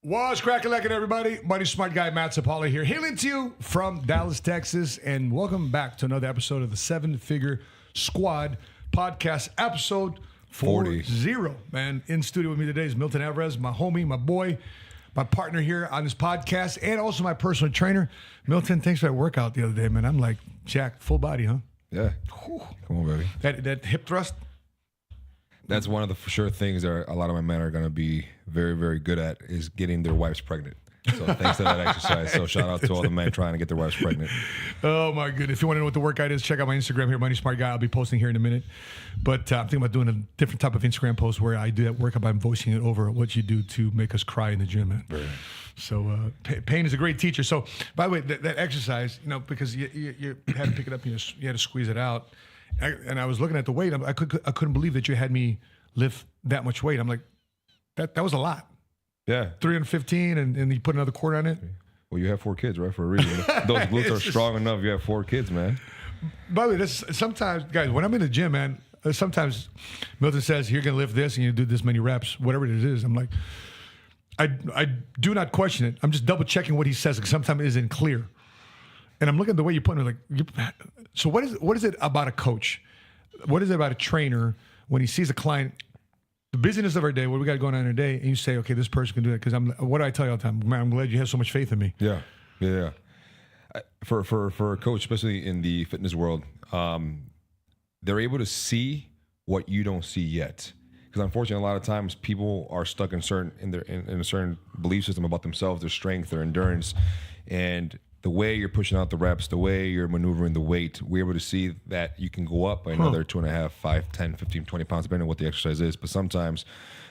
What's cracking like it, everybody? Buddy Smart Guy Matt Sapala here, hailing to you from Dallas, Texas, and welcome back to another episode of the Seven Figure Squad podcast, episode 40. Man, in studio with me today is Milton Alvarez, my homie, my boy, my partner here on this podcast, and also my personal trainer. Milton, thanks for that workout the other day, man. I'm like, Jack, full body, huh? Yeah. Whew. Come on, baby. That hip thrust? That's one of the for sure things that a lot of my men are going to be very, very good at is getting their wives pregnant. So thanks to that exercise. So shout out to all the men trying to get their wives pregnant. Oh, my goodness. If you want to know what the workout is, check out my Instagram here, Money Smart Guy. I'll be posting here in a minute. But I'm thinking about doing a different type of Instagram post where I do that workout by voicing it over what you do to make us cry in the gym, man. Right. So pain is a great teacher. So, by the way, that exercise, because you had to pick it up, you had to squeeze it out. And I was looking at the weight. I couldn't believe that you had me lift that much weight. I'm like, that was a lot. Yeah. 315, and you put another quarter on it. Well, you have 4 kids, right? For a reason. Those glutes are strong enough. You have 4 kids, man. By the way, sometimes, guys, when I'm in the gym, man, sometimes Milton says, you're going to lift this and you do this many reps, whatever it is. I'm like, I do not question it. I'm just double checking what he says because sometimes it isn't clear. And I'm looking at the way you put it, so what is it about a coach? What is it about a trainer when he sees a client, the busyness of our day, what we got going on in our day, and you say, okay, this person can do that? Because what do I tell you all the time? Man, I'm glad you have so much faith in me. Yeah. For a coach, especially in the fitness world, they're able to see what you don't see yet. Because unfortunately, a lot of times people are stuck in a certain belief system about themselves, their strength, their endurance, and the way you're pushing out the reps, the way you're maneuvering the weight, we're able to see that you can go up by another 2.5, 5, 10, 15, 20 pounds, depending on what the exercise is. But sometimes,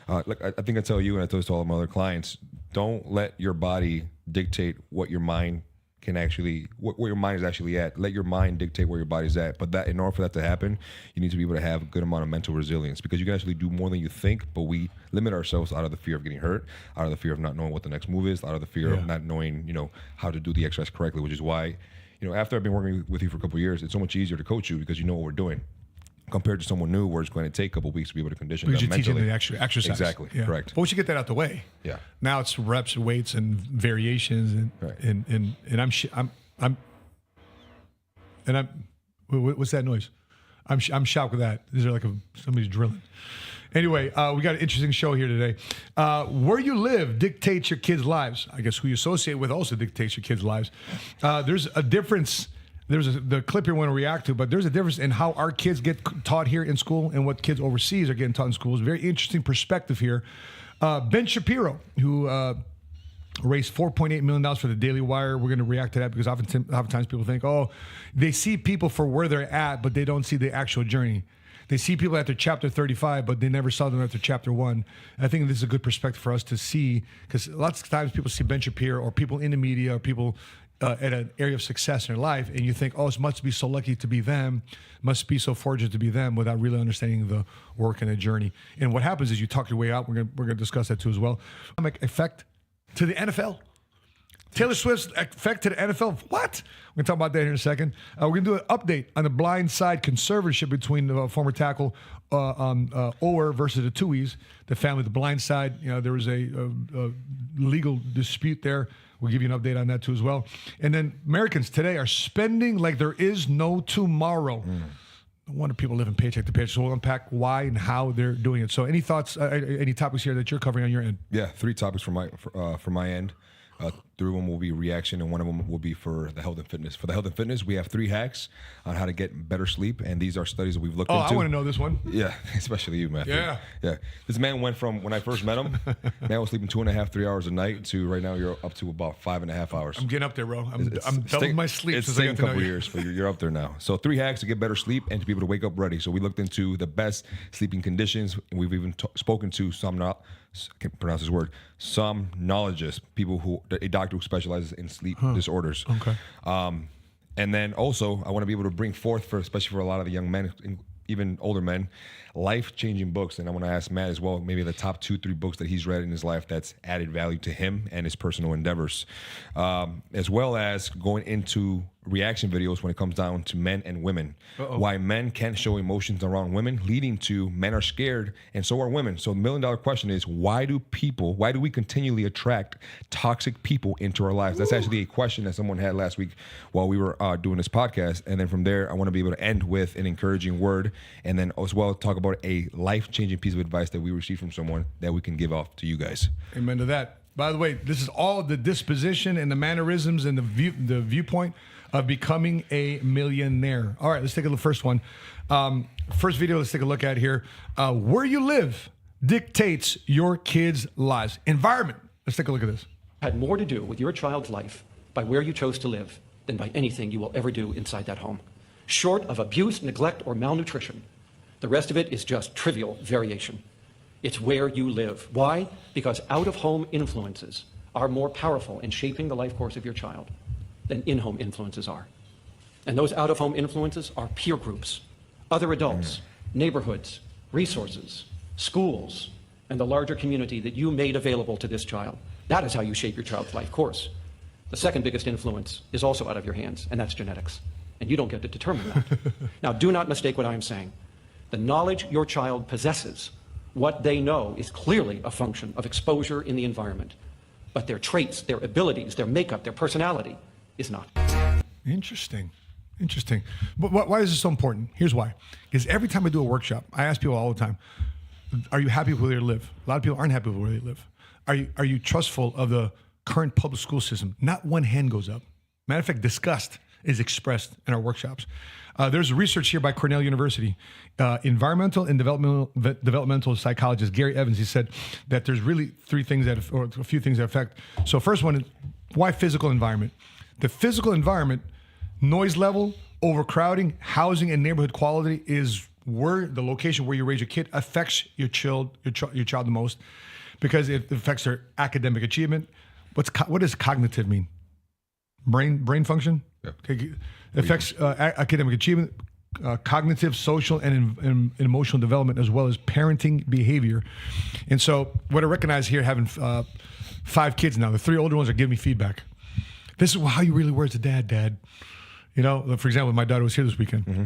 like I think I tell you and I tell this to all of my other clients, don't let your body dictate what your mind can actually, where your mind is actually at. Let your mind dictate where your body's at. But that, in order for that to happen, you need to be able to have a good amount of mental resilience, because you can actually do more than you think, but we limit ourselves out of the fear of getting hurt, out of the fear of not knowing what the next move is, out of the fear of not knowing, how to do the exercise correctly, which is why, after I've been working with you for a couple of years, it's so much easier to coach you because you know what we're doing, compared to someone new where it's going to take a couple of weeks to be able to condition because them you're teaching mentally. The actual exercise. Exactly, correct. But we should get that out the way. Yeah. Now it's reps, weights, and variations, and what's that noise? I'm shocked with that. These are like somebody's drilling. Anyway, we got an interesting show here today. Where you live dictates your kids' lives. I guess who you associate with also dictates your kids' lives. There's a difference. The clip here I want to react to, but there's a difference in how our kids get taught here in school and what kids overseas are getting taught in schools. Very interesting perspective here. Ben Shapiro, who raised $4.8 million for the Daily Wire. We're going to react to that because oftentimes people think, they see people for where they're at, but they don't see the actual journey. They see people after chapter 35, but they never saw them after chapter 1. I think this is a good perspective for us to see, because lots of times people see Ben Shapiro or people in the media or people at an area of success in their life, and you think, it must be so lucky to be them, must be so fortunate to be them, without really understanding the work and the journey. And what happens is you talk your way out. We're going to discuss that too as well. Effect to the NFL. Taylor Swift's effect to the NFL. What? We're going to talk about that here in a second. We're going to do an update on the blind side conservatorship between the former tackle Ower versus the Tuohys, the family, the blind side. There was a legal dispute there. We'll give you an update on that too as well. And then Americans today are spending like there is no tomorrow. No wonder people live in paycheck to paycheck. So we'll unpack why and how they're doing it. So any thoughts, any topics here that you're covering on your end? Yeah, 3 topics from my end. 3 of them will be reaction, and 1 of them will be for the health and fitness. For the health and fitness, we have 3 hacks on how to get better sleep, and these are studies that we've looked into. I want to know this one. Yeah, especially you, Matthew. Yeah. This man went from, when I first met him, man was sleeping 2.5, 3 hours a night, to right now you're up to about 5.5 hours. I'm getting up there, bro. I'm doubling my sleep. It's taken a couple years, but you're up there now. So 3 hacks to get better sleep and to be able to wake up ready. So we looked into the best sleeping conditions, and we've even spoken to can't pronounce this word, somnologists, a doctor who specializes in sleep disorders. Okay. And then also, I want to be able to bring forth, especially for a lot of the young men, even older men, life-changing books. And I want to ask Matt as well, maybe the top 2-3 books that he's read in his life that's added value to him and his personal endeavors, as well as going into reaction videos when it comes down to men and women. Why men can't show emotions around women, leading to men are scared, and so are women. So the $1 million question is, why do we continually attract toxic people into our lives? That's actually a question that someone had last week while we were doing this podcast. And then from there, I want to be able to end with an encouraging word, and then as well talk about a life-changing piece of advice that we received from someone that we can give off to you guys. Amen to that. By the way, this is all the disposition and the mannerisms and the viewpoint of becoming a millionaire. All right, let's take a look. First one. First video, let's take a look at here. Where you live dictates your kids' lives. Environment. Let's take a look at this. Had more to do with your child's life by where you chose to live than by anything you will ever do inside that home. Short of abuse, neglect, or malnutrition, the rest of it is just trivial variation. It's where you live. Why? Because out-of-home influences are more powerful in shaping the life course of your child than in-home influences are. And those out-of-home influences are peer groups, other adults, neighborhoods, resources, schools, and the larger community that you made available to this child. That is how you shape your child's life course. The second biggest influence is also out of your hands, and that's genetics. And you don't get to determine that. Now, do not mistake what I am saying. The knowledge your child possesses, what they know, is clearly a function of exposure in the environment. But their traits, their abilities, their makeup, their personality is not. Interesting. Interesting. But why is this so important? Here's why. Because every time I do a workshop, I ask people all the time, are you happy with where they live? A lot of people aren't happy with where they live. Are you trustful of the current public school system? Not one hand goes up. Matter of fact, disgust is expressed in our workshops. There's research here by Cornell University. Environmental and developmental psychologist Gary Evans, he said that there's really three things or a few things that affect. So first one is, why physical environment? The physical environment, noise level, overcrowding, housing, and neighborhood quality is where the location where you raise your kid affects your child the most, because it affects their academic achievement. What does cognitive mean? Brain function? Yeah. Okay. Affects academic achievement, cognitive, social, and emotional development, as well as parenting behavior. And so what I recognize here, having 5 kids now, the 3 older ones are giving me feedback. This is how you really were as a dad. You know, for example, my daughter was here this weekend. Mm-hmm.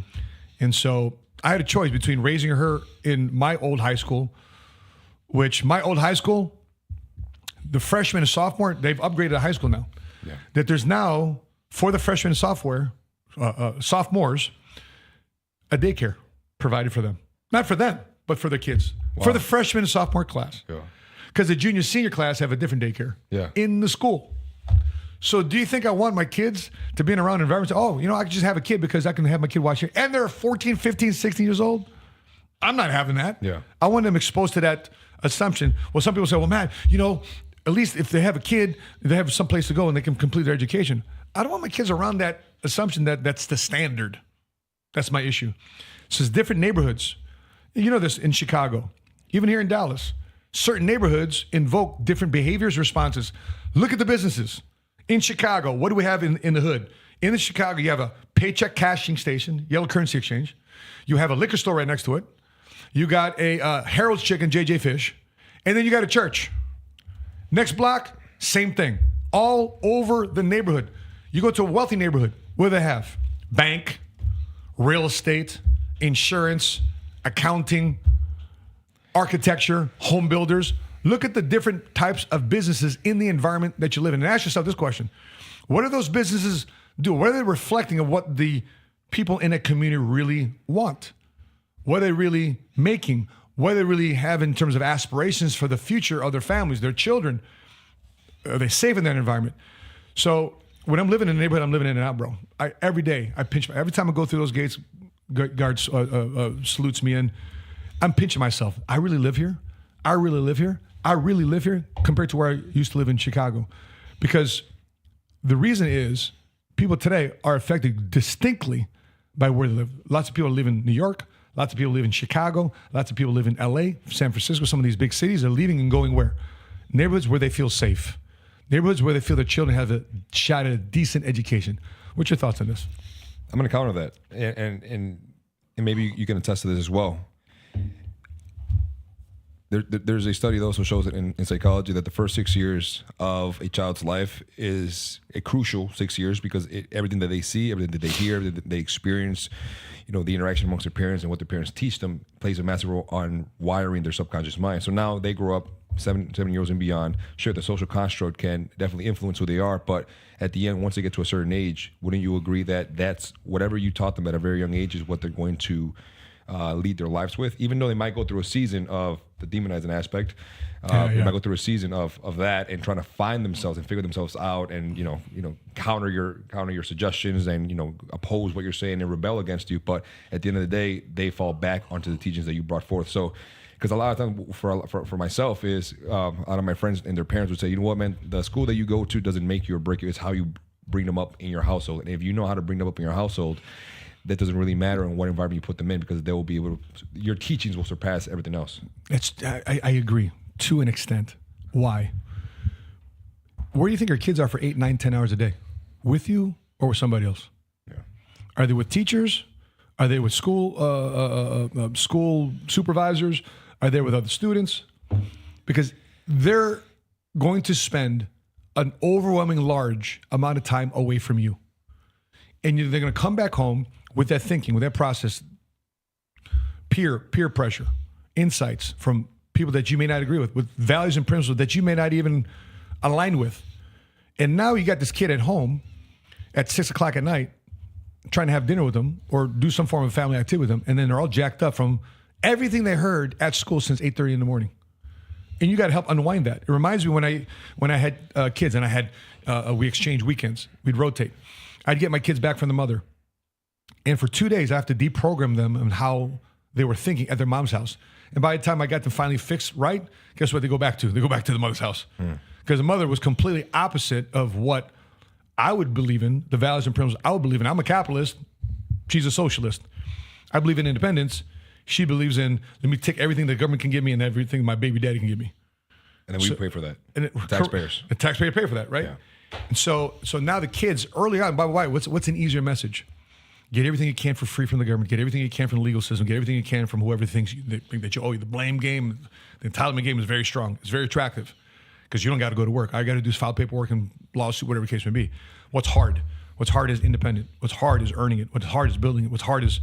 And so I had a choice between raising her in my old high school, which my old high school, the freshman and sophomore, they've upgraded to high school now. Yeah. That there's now, for the freshmen and sophomores, a daycare provided for them. Not for them, but for their kids. Wow. For the freshman and sophomore class. Because the junior senior class have a different daycare in the school. So do you think I want my kids to be in around environments? Oh, I can just have a kid because I can have my kid watch it. And they're 14, 15, 16 years old. I'm not having that. Yeah. I want them exposed to that assumption. Well, some people say, well, man, at least if they have a kid, they have some place to go and they can complete their education. I don't want my kids around that assumption that that's the standard. That's my issue. So it's different neighborhoods. You know this in Chicago, even here in Dallas. Certain neighborhoods invoke different behaviors, responses. Look at the businesses. In Chicago, what do we have in the hood? In Chicago, you have a paycheck cashing station, Yellow Currency Exchange. You have a liquor store right next to it. You got a Harold's Chicken, JJ Fish. And then you got a church. Next block, same thing. All over the neighborhood. You go to a wealthy neighborhood. What do they have? Bank, real estate, insurance, accounting, architecture, home builders. Look at the different types of businesses in the environment that you live in. And ask yourself this question. What do those businesses do? What are they reflecting of what the people in a community really want? What are they really making? What do they really have in terms of aspirations for the future of their families, their children? Are they safe in that environment? So when I'm living in a neighborhood, I'm living in and out, bro. Every day, I pinch. Every time I go through those gates, guard salutes me in. I'm pinching myself. I really live here. I really live here. I really live here compared to where I used to live in Chicago. Because the reason is people today are affected distinctly by where they live. Lots of people live in New York. Lots of people live in Chicago. Lots of people live in LA, San Francisco, some of these big cities. Are leaving and going where? Neighborhoods where they feel safe. Neighborhoods where they feel their children have a shot at a decent education. What's your thoughts on this? I'm going to counter that. And maybe you can attest to this as well. There's a study that also shows that in psychology that the first 6 years of a child's life is a crucial 6 years because everything that they see, everything that they hear, everything that they experience, the interaction amongst their parents and what their parents teach them plays a massive role on wiring their subconscious mind. So now they grow up 7 years and beyond. Sure, the social construct can definitely influence who they are, but at the end, once they get to a certain age, wouldn't you agree that that's whatever you taught them at a very young age is what they're going to lead their lives with, even though they might go through a season of the demonizing aspect. They might go through a season of that and trying to find themselves and figure themselves out, and counter your suggestions and oppose what you're saying and rebel against you. But at the end of the day, they fall back onto the teachings that you brought forth. So, because a lot of times for myself is a lot of my friends and their parents would say, you know what, man, the school that you go to doesn't make you or break you. It's how you bring them up in your household, and if you know how to bring them up in your household, that doesn't really matter in what environment you put them in, because they will be able to, your teachings will surpass everything else. I agree to an extent. Why? Where do you think your kids are for 8, 9, 10 hours a day? With you or with somebody else? Yeah. Are they with teachers? Are they with school supervisors? Are they with other students? Because they're going to spend an overwhelming large amount of time away from you. And they're going to come back home with that thinking, with that process, peer pressure, insights from people that you may not agree with values and principles that you may not even align with. And now you got this kid at home at 6 o'clock at night trying to have dinner with them or do some form of family activity with them, and then they're all jacked up from everything they heard at school since 8:30 in the morning. And you got to help unwind that. It reminds me when I had kids and I had we exchanged weekends. We'd rotate. I'd get my kids back from the mother. And for 2 days, I have to deprogram them on how they were thinking at their mom's house. And by the time I got them finally fixed right, guess what they go back to? They go back to the mother's house. Because the mother was completely opposite of what I would believe in, the values and principles I would believe in. I'm a capitalist. She's a socialist. I believe in independence. She believes in, let me take everything the government can give me and everything my baby daddy can give me. And then we pay for that. Taxpayers. The taxpayer pay for that, right? Yeah. And so now the kids early on, by the way, what's an easier message? Get everything you can for free from the government. Get everything you can from the legal system. Get everything you can from whoever thinks that you owe you. The blame game, the entitlement game is very strong. It's very attractive because you don't got to go to work. All you got to do is file paperwork and lawsuit, whatever the case may be. What's hard? What's hard is independent. What's hard is earning it. What's hard is building it. What's hard is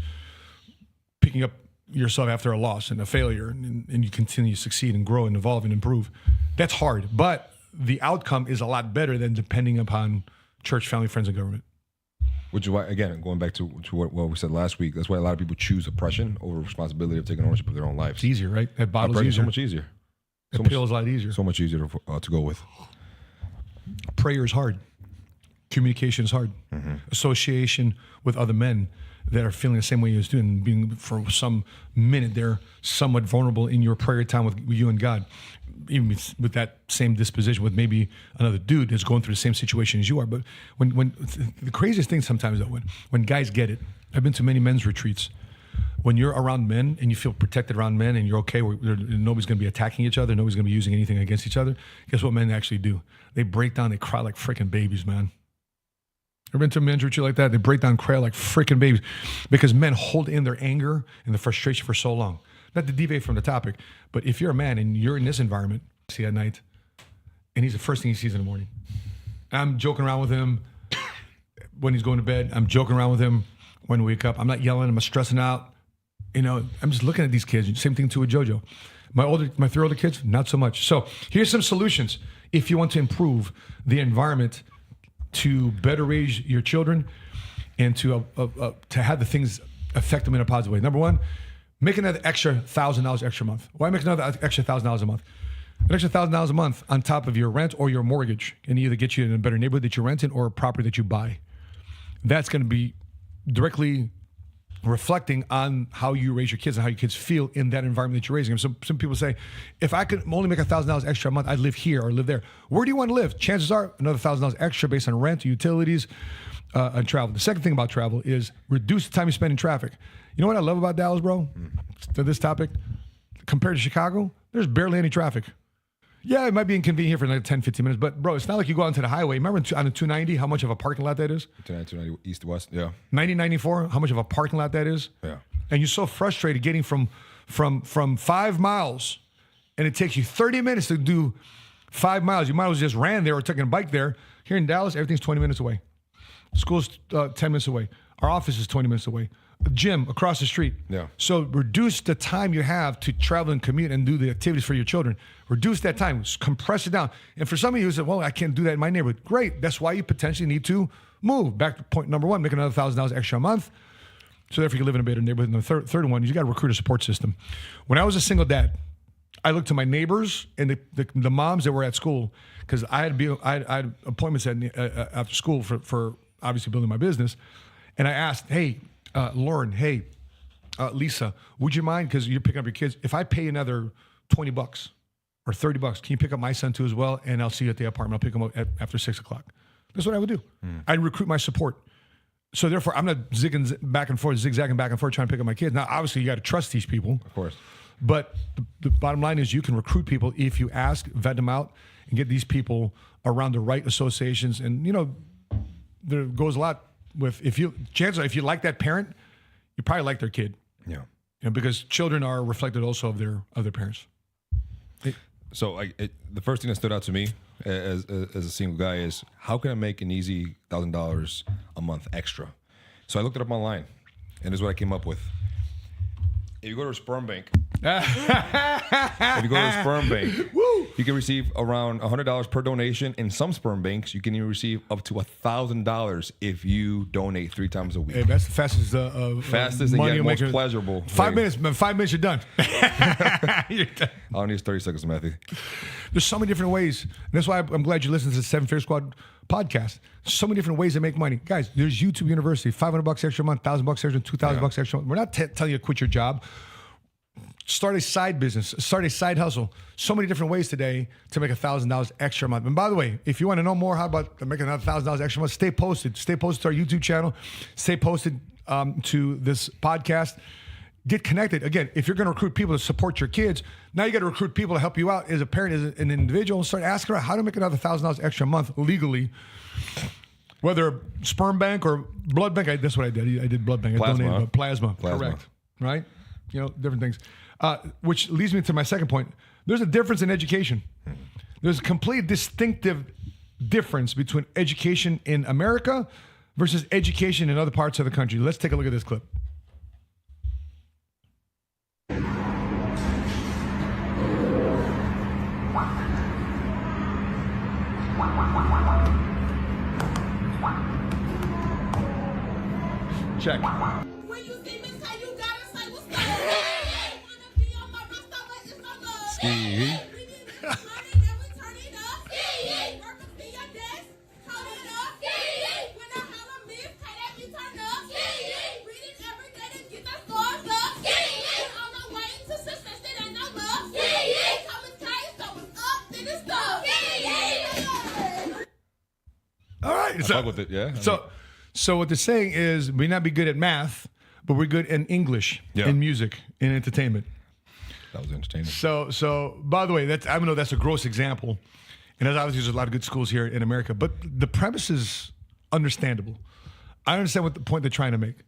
picking up yourself after a loss and a failure, and you continue to succeed and grow and evolve and improve. That's hard, but the outcome is a lot better than depending upon church, family, friends, and government. Which is why, again, going back to what we said last week, that's why a lot of people choose oppression over responsibility of taking ownership of their own lives. It's easier, right? That bottle's easier. easier. So much easier. The pill is a lot easier. So much easier to go with. Prayer is hard. Communication is hard. Mm-hmm. Association with other men that are feeling the same way you do, and being for some minute they're somewhat vulnerable in your prayer time with you and God. Even with that same disposition with maybe another dude that's going through the same situation as you are. But when the craziest thing sometimes though, when guys get it, I've been to many men's retreats. When you're around men and you feel protected around men and you're okay, nobody's going to be attacking each other, nobody's going to be using anything against each other. Guess what men actually do? They break down, they cry like freaking babies, man. Ever been to a men's retreat like that? They break down, cry like freaking babies because men hold in their anger and the frustration for so long. Not to deviate from the topic, but if you're a man and you're in this environment, see at night, and he's the first thing he sees in the morning. I'm joking around with him when he's going to bed. I'm joking around with him when we wake up. I'm not yelling. I'm not stressing out. I'm just looking at these kids. Same thing too with JoJo. My 3 older kids, not so much. So here's some solutions if you want to improve the environment to better raise your children and to have the things affect them in a positive way. Number one, make another extra $1,000 extra month. Why make another extra $1,000 a month? An extra $1,000 a month on top of your rent or your mortgage can either get you in a better neighborhood that you rent in or a property that you buy. That's going to be directly reflecting on how you raise your kids and how your kids feel in that environment that you're raising them. Some people say, if I could only make $1,000 extra a month, I'd live here or live there. Where do you want to live? Chances are another $1,000 extra based on rent, utilities, and travel. The second thing about travel is reduce the time you spend in traffic. You know what I love about Dallas, bro? To this topic, compared to Chicago, there's barely any traffic. Yeah, it might be inconvenient here for like 10, 15 minutes, but bro, it's not like you go onto the highway. Remember on the 290, how much of a parking lot that is? 290 east to west, yeah. 9094, how much of a parking lot that is? Yeah. And you're so frustrated getting from 5 miles and it takes you 30 minutes to do 5 miles. You might as well just ran there or taken a bike there. Here in Dallas, everything's 20 minutes away. School's 10 minutes away. Our office is 20 minutes away. A gym across the street. Yeah. So reduce the time you have to travel and commute and do the activities for your children. Reduce that time. Compress it down. And for some of you who said, well, I can't do that in my neighborhood. Great. That's why you potentially need to move. Back to point number one, make another $1,000 extra a month. So therefore you can live in a better neighborhood. And the third one, you got to recruit a support system. When I was a single dad, I looked to my neighbors and the moms that were at school, because I had appointments after school for obviously building my business. And I asked, hey, Lauren, hey, Lisa, would you mind, because you're picking up your kids, if I pay another $20 or $30, can you pick up my son too as well? And I'll see you at the apartment. I'll pick him up after 6 o'clock. That's what I would do. I'd recruit my support. So therefore, I'm not zigzagging back and forth, trying to pick up my kids. Now, obviously, you got to trust these people. Of course. But the bottom line is you can recruit people if you ask, vet them out, and get these people around the right associations. And, there goes a lot with, chances are, if you like that parent, you probably like their kid. Yeah. Because children are reflected also of their parents. So the first thing that stood out to me as a single guy is, how can I make an easy $1,000 a month extra? So I looked it up online, and this is what I came up with. If you go to a sperm bank, you can receive around $100 per donation. In some sperm banks, you can even receive up to $1,000 if you donate 3 times a week. Hey, that's the fastest. Fastest and yet most pleasurable. 5 minutes, man. 5 minutes, you're done. You're done. All I need is 30 seconds, Matthew. There's so many different ways. And that's why I'm glad you listen to the 7 Figure Squad podcast. So many different ways to make money. Guys, there's YouTube University, $500 extra a month, $1,000 extra, $2,000 extra a month. We're not telling you to quit your job. Start a side business, start a side hustle. So many different ways today to make $1,000 extra a month. And by the way, if you want to know more, how about making another $1,000 extra a month, stay posted. Stay posted to our YouTube channel. Stay posted to this podcast. Get connected. Again, if you're going to recruit people to support your kids, now you got to recruit people to help you out as a parent, as an individual. Start asking around how to make another $1,000 extra a month legally. Whether sperm bank or blood bank, that's what I did. I did blood bank. Plasma. I donated plasma. Correct. Right? Different things. Which leads me to my second point. There's a difference in education. There's a complete distinctive difference between education in America versus education in other parts of the country. Let's take a look at this clip. Check. When you see me, say you gotta say what's up. Wanna be on my roster, but it's no love. Ski. We need this money, then we turn it up. Work up to your desk, hold it up. When I holler miss, pay that be turned up. Read it every day to get the scores up. And on the way to success, it ain't no love. Coming tight, so it's up, then it's stuff. All right. Fuck with it, yeah. So what they're saying is we not be good at math, but we're good in English, in music, in entertainment. That was entertaining. So by the way, I know that's a gross example, and there's a lot of good schools here in America, but the premise is understandable. I understand what the point they're trying to make.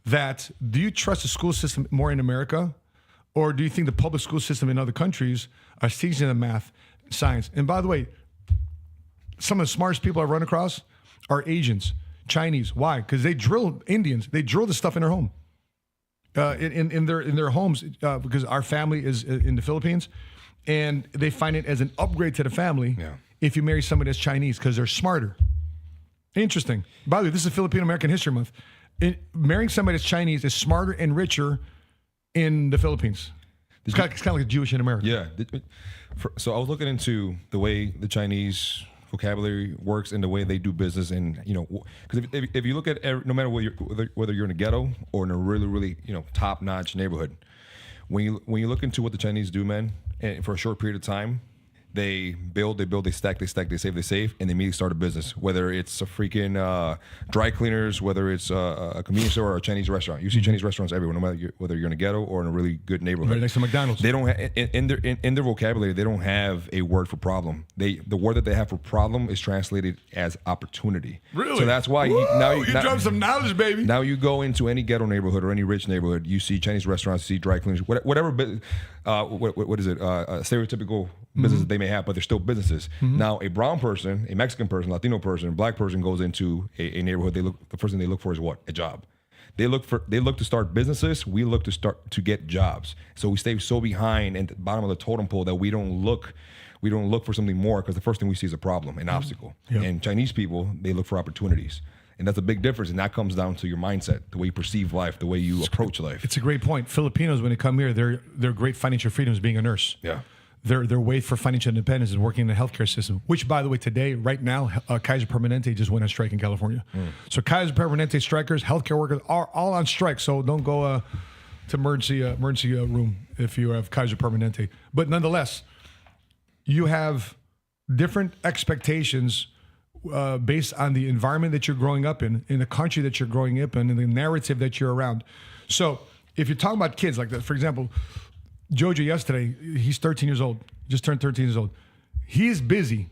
That do you trust the school system more in America, or do you think the public school system in other countries are teaching them math, science? And by the way, some of the smartest people I've run across are Asians. Chinese. Why? Because they drill Indians. They drill the stuff in their home, in their homes. Because our family is in the Philippines, and they find it as an upgrade to the family if you marry somebody that's Chinese because they're smarter. Interesting. By the way, this is Filipino American History Month. Marrying somebody that's Chinese is smarter and richer in the Philippines. It's kind of like Jewish in America. Yeah. So I was looking into the way the Chinese vocabulary works and the way they do business, and because if you look at no matter whether you're in a ghetto or in a really top-notch neighborhood, when you look into what the Chinese do, man, and for a short period of time, They build, they stack, they save, and they immediately start a business. Whether it's a freaking dry cleaners, whether it's a convenience store or a Chinese restaurant. You see Chinese restaurants everywhere, no matter whether you're in a ghetto or in a really good neighborhood. Right next to McDonald's. They don't in their vocabulary. They don't have a word for problem. The word that they have for problem is translated as opportunity. Really? So that's why Woo! now You dropped some knowledge, baby. Now you go into any ghetto neighborhood or any rich neighborhood, you see Chinese restaurants, you see dry cleaners, whatever. What is it? Stereotypical businesses they may have, but they're still businesses. Now, a brown person, a Mexican person, Latino person, black person goes into a neighborhood. The first thing they look for is what? A job. They look to start businesses. We look to get jobs. So we stay so behind at the bottom of the totem pole that we don't look for something more, because the first thing we see is a problem, an obstacle. Yep. And Chinese people, they look for opportunities. And that's a big difference, and that comes down to your mindset, the way you perceive life, the way you approach life. It's a great point. Filipinos, when they come here, their great financial freedom is being a nurse. Yeah. Their way for financial independence is working in the healthcare system, which, by the way, today, right now, Kaiser Permanente just went on strike in California. So Kaiser Permanente strikers, healthcare workers are all on strike. So don't go to emergency room if you have Kaiser Permanente. But nonetheless, you have different expectations based on the environment that you're growing up in the country that you're growing up in, and the narrative that you're around. So if you're talking about kids like that, for example, Jojo yesterday, he's 13 years old, just turned 13 years old. He's busy,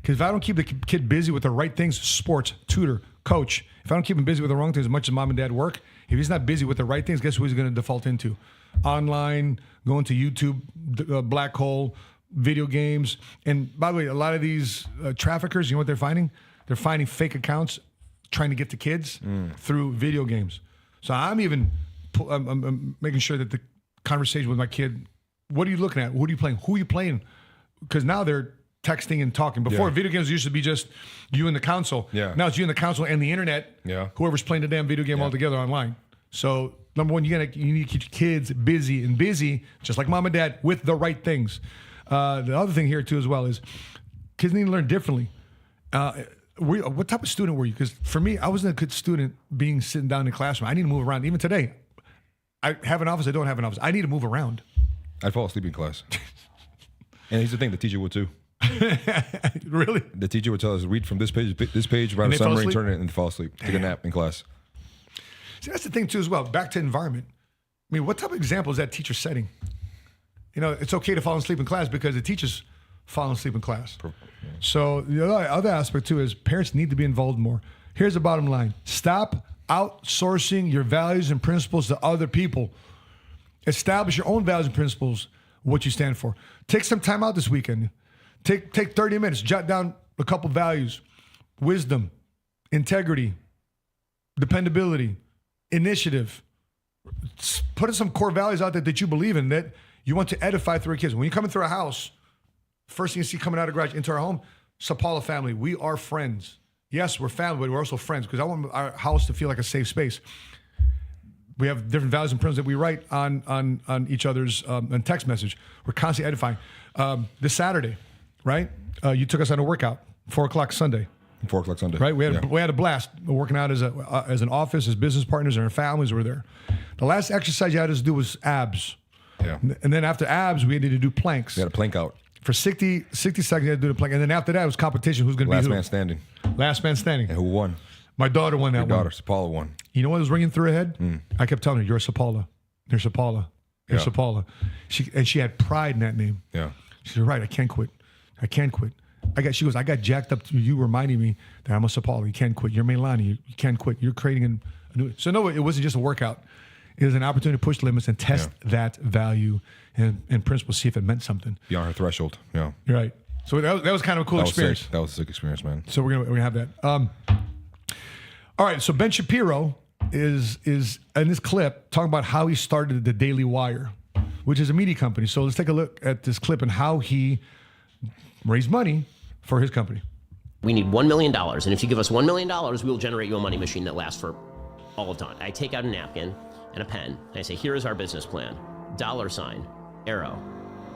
because if I don't keep the kid busy with the right things, sports, tutor, coach, if I don't keep him busy with the wrong things as much as mom and dad work, if he's not busy with the right things, guess who he's going to default into? Online, going to YouTube, black hole, video games. And by the way, a lot of these traffickers, you know what they're finding? They're finding fake accounts trying to get to kids through video games. So I'm making sure that the conversation with my kid, what are you looking at? What are you playing? Who are you playing? Because now they're texting and talking. Before, video games used to be just you and the console. Yeah. Now it's you and the console and the internet. Yeah. Whoever's playing the damn video game all together online. So number one, you need to keep your kids busy, just like mom and dad, with the right things. The other thing here too as well is kids need to learn differently. What type of student were you? Because for me, I wasn't a good student sitting down in the classroom. I need to move around. Even today, I have an office. I don't have an office. I need to move around. I'd fall asleep in class. And here's the thing, the teacher would too. Really? The teacher would tell us, read from this page, write And a they fall summary, asleep? turn it, and fall asleep. Take a nap in class. See, that's the thing too as well. Back to environment. I mean, what type of example is that teacher setting? You know, it's okay to fall asleep in class because the teacher's falling asleep in class. So the other aspect too is parents need to be involved more. Here's the bottom line. Stop outsourcing your values and principles to other people. Establish your own values and principles, what you stand for. Take some time out this weekend. Take 30 minutes. Jot down a couple values. Wisdom, integrity, dependability, initiative. Put some core values out there that you believe in, that you want to edify through your kids. When you come in through a house, first thing you see coming out of the garage into our home, Sapala family, we are friends. Yes, we're family, but we're also friends, because I want our house to feel like a safe space. We have different values and principles that we write on each other's on text message. We're constantly edifying. This Saturday, right? You took us on a workout, 4 o'clock Sunday. 4 o'clock Sunday. Right? We had a blast working out as an office, as business partners, and our families were there. The last exercise you had us do was abs. Yeah. And then after abs, we needed to do planks. We had a plank out. For 60 seconds, you had to do the plank. And then after that, it was competition. Who's going to be Last who? man standing. Last man standing. And who won? My daughter won that Your one. daughter, Sapala, won. You know what was ringing through her head? I kept telling her, "You're a Sapala. You're Sapala. You're Yeah. Sapala." She had pride in that name. Yeah. She said, "Right, I can't quit. I can't quit." She goes, "I got jacked up to you reminding me that I'm a Sapala. You can't quit. You're Meilani. You can't quit. You're creating a new." So no, it wasn't just a workout. It was an opportunity to push limits and test that value and principle, see if it meant something. Beyond her threshold. Yeah. You're right. So that was kind of a cool experience. That was a sick experience, man. So we're gonna have that. All right. So Ben Shapiro is in this clip talking about how he started the Daily Wire, which is a media company. So let's take a look at this clip and how he raised money for his company. We need $1 million, and if you give us $1 million, we will generate you a money machine that lasts for all of time. I take out a napkin and a pen, and I say, here is our business plan. $, arrow,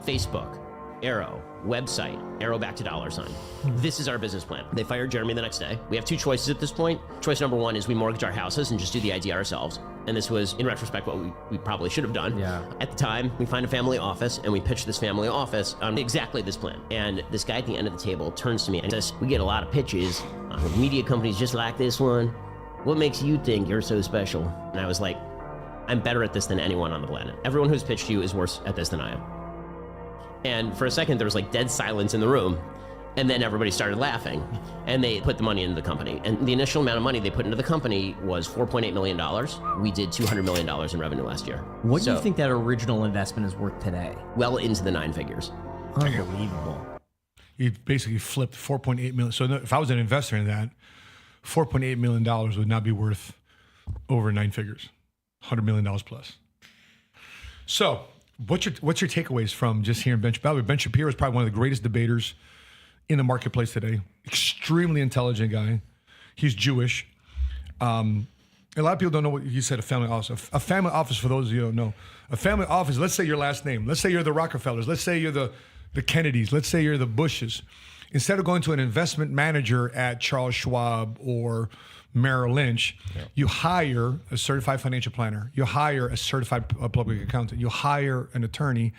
Facebook, arrow, website, arrow back to $. This is our business plan. They fired Jeremy the next day. We have two choices at this point. Choice number one is we mortgage our houses and just do the idea ourselves. And this was, in retrospect, what we probably should have done. Yeah. At the time, we find a family office, and we pitch this family office on exactly this plan. And this guy at the end of the table turns to me and says, we get a lot of pitches on media companies just like this one. What makes you think you're so special? And I was like, I'm better at this than anyone on the planet. Everyone who's pitched to you is worse at this than I am. And for a second, there was like dead silence in the room. And then everybody started laughing, and they put the money into the company. And the initial amount of money they put into the company was $4.8 million. We did $200 million in revenue last year. What do you think that original investment is worth today? Well into the 9 figures. Unbelievable. You basically flipped 4.8 million. So if I was an investor in that, $4.8 million would not be worth over 9 figures, $100 million plus. So what's your takeaways from just hearing Ben Shapiro? Ben Shapiro is probably one of the greatest debaters in the marketplace today. Extremely intelligent guy. He's Jewish. A lot of people don't know what he said, a family office. A family office, for those of you who don't know, a family office, let's say your last name. Let's say you're the Rockefellers. Let's say you're the Kennedys. Let's say you're the Bushes. Instead of going to an investment manager at Charles Schwab or Merrill Lynch, you hire a certified financial planner. You hire a certified public accountant. You hire an attorney.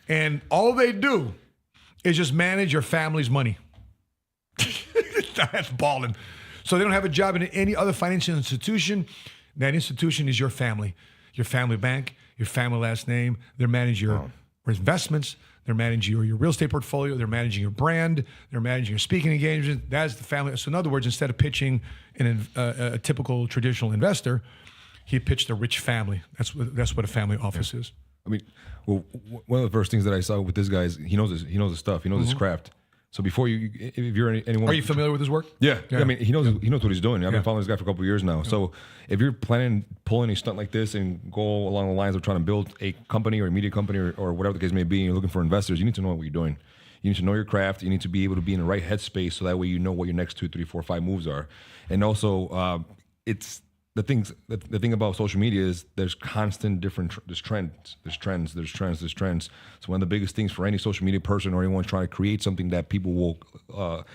And all they do is just manage your family's money. That's balling. So they don't have a job in any other financial institution. That institution is your family bank, your family last name. They're managing your investments. They're managing your real estate portfolio. They're managing your brand. They're managing your speaking engagements. That's the family. So in other words, instead of pitching a typical traditional investor, he pitched a rich family. That's what a family office is. I mean, well, one of the first things that I saw with this guy is he knows his stuff. He knows his craft. So before if you're anyone, are you familiar with his work? Yeah. I mean, he knows what he's doing. I've been following this guy for a couple of years now. So if you're planning pulling a stunt like this and go along the lines of trying to build a company or a media company or whatever the case may be, and you're looking for investors, you need to know what you're doing. You need to know your craft. You need to be able to be in the right headspace so that way you know what your next 2, 3, 4, 5 moves are. And also, it's the thing about social media is there's constant there's trends. So one of the biggest things for any social media person or anyone trying to create something that people will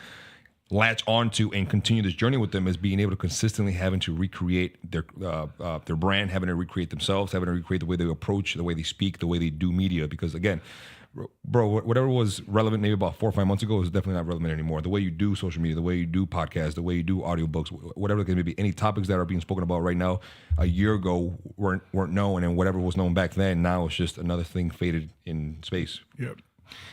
latch onto and continue this journey with them is being able to consistently having to recreate their brand, having to recreate themselves, having to recreate the way they approach, the way they speak, the way they do media. Because again, bro, whatever was relevant maybe about 4 or 5 months ago is definitely not relevant anymore. The way you do social media, the way you do podcasts, the way you do audiobooks, whatever it may be, any topics that are being spoken about right now, a year ago weren't known, and whatever was known back then, now it's just another thing faded in space. Yep.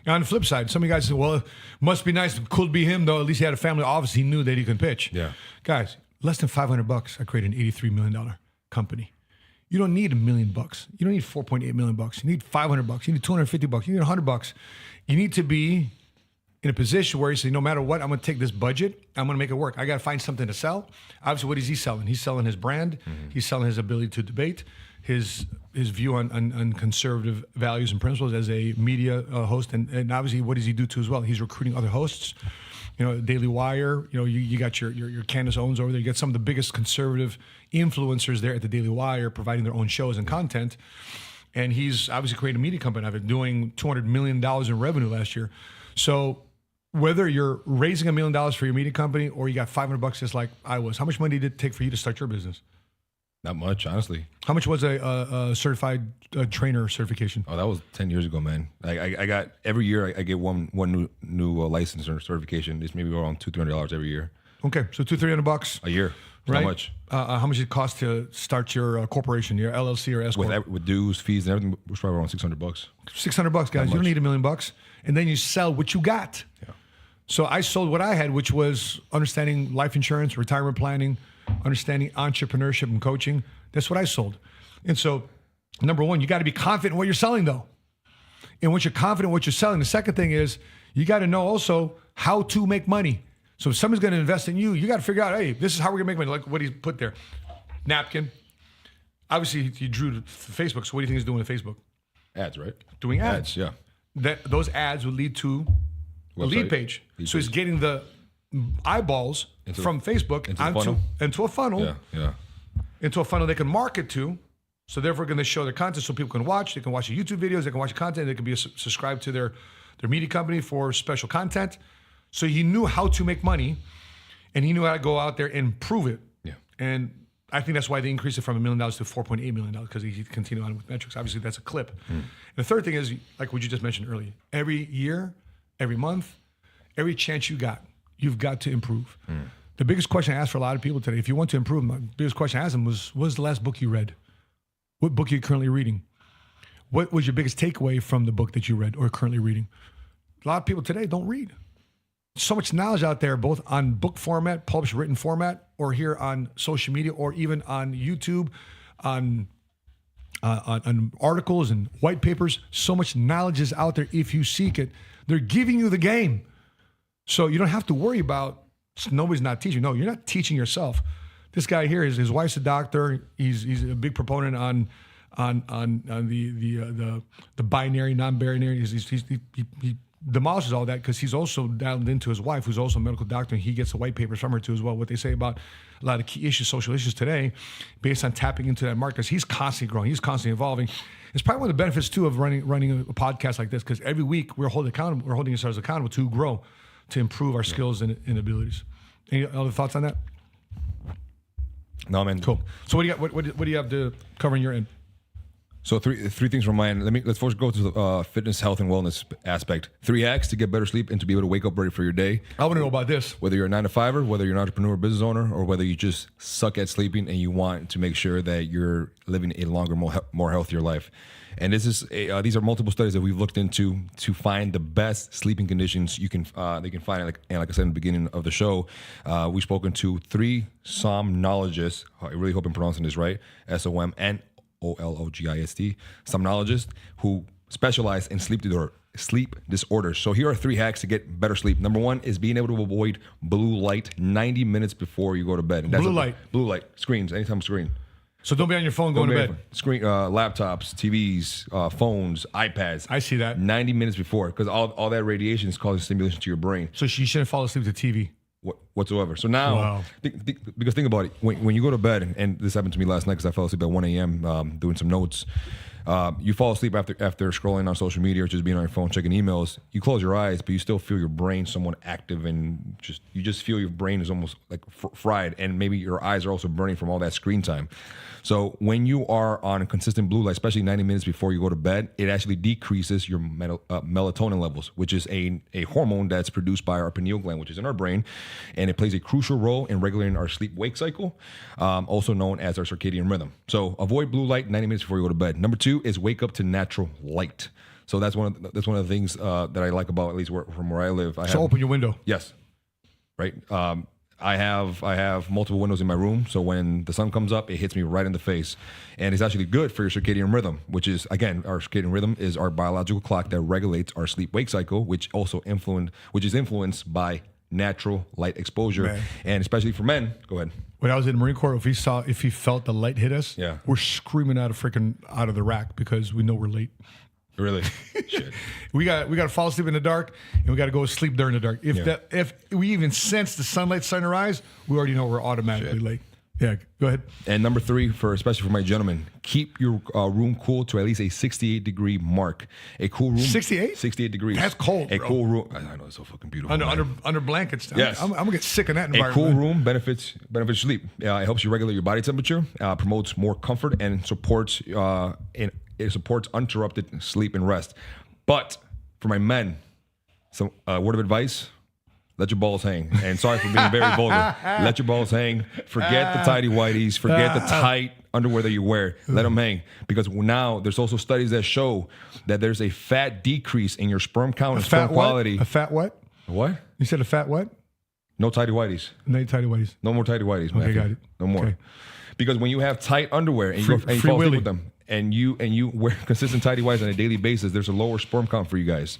Now on the flip side, some of you guys say, well, it must be nice. Cool to be him, though. At least he had a family office. He knew that he could pitch. Yeah. Guys, less than $500, I created an $83 million company. You don't need $1 million. You don't need $4.8 million. You need $500. You need $250. You need $100. You need to be in a position where you say, no matter what, I'm going to take this budget. I'm going to make it work. I got to find something to sell. Obviously, what is he selling? He's selling his brand. Mm-hmm. He's selling his ability to debate, his view on conservative values and principles as a media host. And obviously, what does he do too as well? He's recruiting other hosts. You know, Daily Wire, you got your Candace Owens over there. You got some of the biggest conservative influencers there at the Daily Wire providing their own shows and content. And he's obviously created a media company of it, doing $200 million in revenue last year. So whether you're raising $1 million for your media company or you got $500 just like I was, how much money did it take for you to start your business? Not much, honestly. How much was a certified trainer certification? Oh, that was 10 years ago, man. I got every year I get one new license or certification. It's maybe around $200-300 every year. Okay, so $200-300 a year. Right? How much? How much did it cost to start your corporation, your LLC or S corp? With dues, fees, and everything, it was probably around $600. $600, guys. You don't need $1 million, and then you sell what you got. Yeah. So I sold what I had, which was understanding life insurance, retirement planning, understanding entrepreneurship and coaching. That's what I sold. And so, number one, you got to be confident in what you're selling, though. And once you're confident in what you're selling, the second thing is you got to know also how to make money. So if someone's going to invest in you, you got to figure out, hey, this is how we're going to make money. Like what he put there. Napkin. Obviously, he drew to Facebook. So what do you think he's doing with Facebook? Ads, right? Doing ads. Yeah. Those ads would lead to a lead page. So he's getting the eyeballs from Facebook into a funnel. Yeah. Into a funnel they can market to. So therefore, going to show their content so people can watch. They can watch the YouTube videos. They can watch the content. They can be subscribed to their media company for special content. So he knew how to make money, and he knew how to go out there and prove it. Yeah. And I think that's why they increased it from $1 million to $4.8 million because he continued on with metrics. Obviously, that's a clip. And the third thing is, like what you just mentioned earlier, every year, every month, every chance you've got to improve. The biggest question I asked for a lot of people today, if you want to improve, my biggest question I asked them was, what was the last book you read? What book are you currently reading? What was your biggest takeaway from the book that you read or currently reading? A lot of people today don't read. So much knowledge out there, both on book format, published written format, or here on social media, or even on YouTube, on articles and white papers. So much knowledge is out there if you seek it. They're giving you the game. So you don't have to worry about nobody's not teaching. No, you're not teaching yourself. This guy here, his wife's a doctor. He's a big proponent on the binary, non-binary. He demolishes all that because he's also dialed into his wife, who's also a medical doctor, and he gets the white papers from her too as well. What they say about a lot of key issues, social issues today, based on tapping into that market. He's constantly growing. He's constantly evolving. It's probably one of the benefits too of running a podcast like this, because every week we're holding ourselves accountable to grow, to improve our skills and abilities. Any other thoughts on that? No, man. Cool. So what do you got? What do you have to cover in your end? So three things from my end. Let's first go to the fitness, health, and wellness aspect. 3 hacks to get better sleep and to be able to wake up ready for your day. I want to know about this. Whether you're a 9-to-5er, whether you're an entrepreneur, business owner, or whether you just suck at sleeping and you want to make sure that you're living a longer, more healthier life. And this is these are multiple studies that we've looked into to find the best sleeping conditions you can they can find. Like I said in the beginning of the show, we've spoken to 3 somnologists. I really hope I'm pronouncing this right. SOMnologist, somnologists who specialize in sleep disorders. So here are 3 hacks to get better sleep. Number 1 is being able to avoid blue light 90 minutes before you go to bed. And that's blue light screens, anytime screen. So don't be on your phone going to bed. Screen, laptops, TVs, phones, iPads. I see that. 90 minutes before, because all that radiation is causing stimulation to your brain. So you shouldn't fall asleep to TV. Whatsoever. So now, because think about it, when you go to bed, and this happened to me last night because I fell asleep at 1 a.m. Doing some notes. You fall asleep after scrolling on social media or just being on your phone checking emails. You close your eyes, but you still feel your brain somewhat active, and you just feel your brain is almost like fried, and maybe your eyes are also burning from all that screen time. So when you are on consistent blue light, especially 90 minutes before you go to bed, it actually decreases your melatonin levels, which is a hormone that's produced by our pineal gland, which is in our brain, and it plays a crucial role in regulating our sleep-wake cycle, also known as our circadian rhythm. So avoid blue light 90 minutes before you go to bed. Number 2 is wake up to natural light. So that's one of the things that I like about, at least from where I live. Open your window. Yes. Right. I have multiple windows in my room, so when the sun comes up, it hits me right in the face, and it's actually good for your circadian rhythm, which is, again, our circadian rhythm is our biological clock that regulates our sleep-wake cycle, which is influenced by natural light exposure, Man. And especially for men. Go ahead. When I was in the Marine Corps, if he felt the light hit us, Yeah. we're screaming out of the rack because we know we're late. Really? Shit. We got to fall asleep in the dark, and we got to go to sleep during the dark. If we even sense the sunlight starting to rise, we already know we're automatically late. Yeah, go ahead. And number 3, especially for my gentlemen, keep your room cool to at least a 68-degree mark. A cool room. 68? 68 degrees. That's cold, A bro. cool room. I know, it's so fucking beautiful. Under blankets. Yes. I'm gonna get sick in that A environment. cool room benefits sleep. It helps you regulate your body temperature, promotes more comfort, and supports uninterrupted sleep and rest. But for my men, some word of advice: let your balls hang. And sorry for being very vulgar. Let your balls hang. Forget the tidy whities. Forget the tight underwear that you wear. Let them hang. Because now there's also studies that show that there's a fat decrease in your sperm count and sperm quality. A fat what? What? You said a fat what? No tidy whities. No tidy whities. No more tidy whities. Okay, Matthew. got it. No more. Okay. Because when you have tight underwear and Free you fall Willy. asleep with them, and you wear consistent tidy whities on a daily basis, there's a lower sperm count for you guys.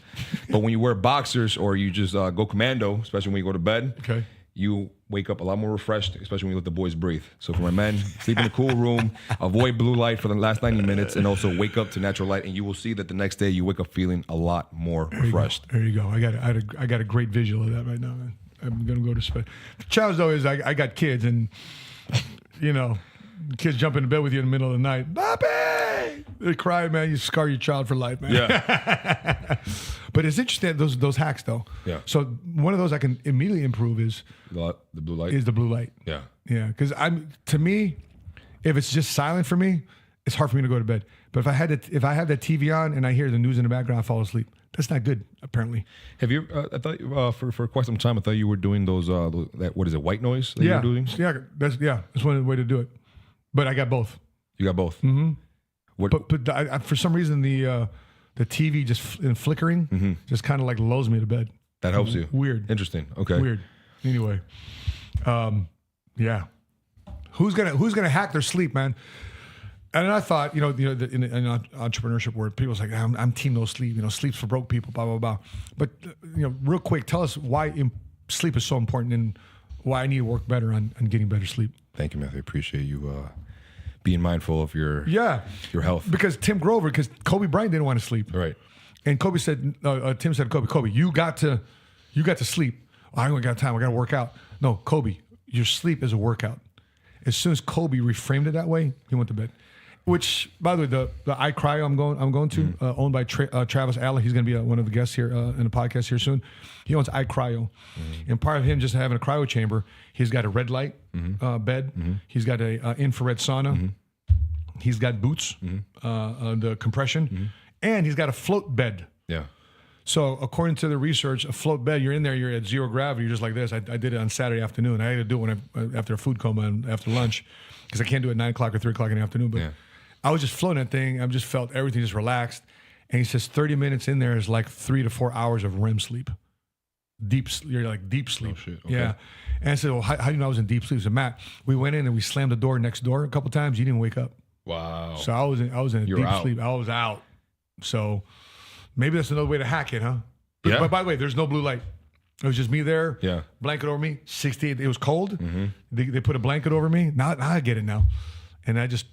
But when you wear boxers or you just go commando, especially when you go to bed, Okay. you wake up a lot more refreshed, especially when you let the boys breathe. So for my men, sleep in a cool room, avoid blue light for the last 90 minutes, and also wake up to natural light, and you will see that the next day you wake up feeling a lot more refreshed. There you go. I got a great visual of that right now, man. I'm gonna go to space. The challenge though is I got kids, and kids jump into bed with you in the middle of the night. Bobby! They cry, man. You scar your child for life, man. Yeah. But it's interesting those hacks though. Yeah. So one of those I can immediately improve is The blue light? the blue light. Yeah. Yeah, because to me, If it's just silent for me, it's hard for me to go to bed. But if I have that TV on and I hear the news in the background, I fall asleep. That's not good, apparently. Have you? I thought for quite some time, I thought you were doing those. That what is it? White noise? That Yeah, you're doing? that's one way to do it. But I got both. You got both. Mm-hmm. What? But for some reason the TV just flickering just kind of like lulls me to bed. That helps you. Weird. Interesting. Okay. Weird. Anyway, yeah. Who's gonna hack their sleep, man? And I thought, in entrepreneurship world, people's like, I'm team no sleep. Sleep's for broke people. Blah blah blah. But real quick, tell us why sleep is so important and why I need to work better on getting better sleep. Thank you, Matthew. I appreciate you being mindful of your health. Because because Kobe Bryant didn't want to sleep. Right. And Kobe said, Tim said, Kobe, you got to sleep. I don't got time. I got to work out. No, Kobe, your sleep is a workout. As soon as Kobe reframed it that way, he went to bed. Which, by the way, the I Cryo I'm going to, owned by Travis Allen. He's going to be one of the guests here in the podcast here soon. He owns I Cryo, and part of him just having a cryo chamber, he's got a red light bed. He's got a infrared sauna. He's got boots, the compression, and he's got a float bed. Yeah. So according to the research, a float bed, you're in there, you're at zero gravity, you're just like this. I did it on Saturday afternoon. I had to do it after a food coma and after lunch because I can't do it at 9 o'clock or 3 o'clock in the afternoon. But I was just floating that thing. I just felt everything just relaxed. And he says 30 minutes in there is like 3 to 4 hours of REM sleep. You're like deep sleep. Oh, shit. Okay. Yeah. And I said, well, how do you know I was in deep sleep? He said, Matt, we went in and we slammed the door next door a couple times. You didn't wake up. Wow. So I was in a deep sleep. I was out. So maybe that's another way to hack it, huh? Yeah. But by the way, there's no blue light. It was just me there. Yeah. Blanket over me. 68. It was cold. They put a blanket over me. Now I get it now. And I was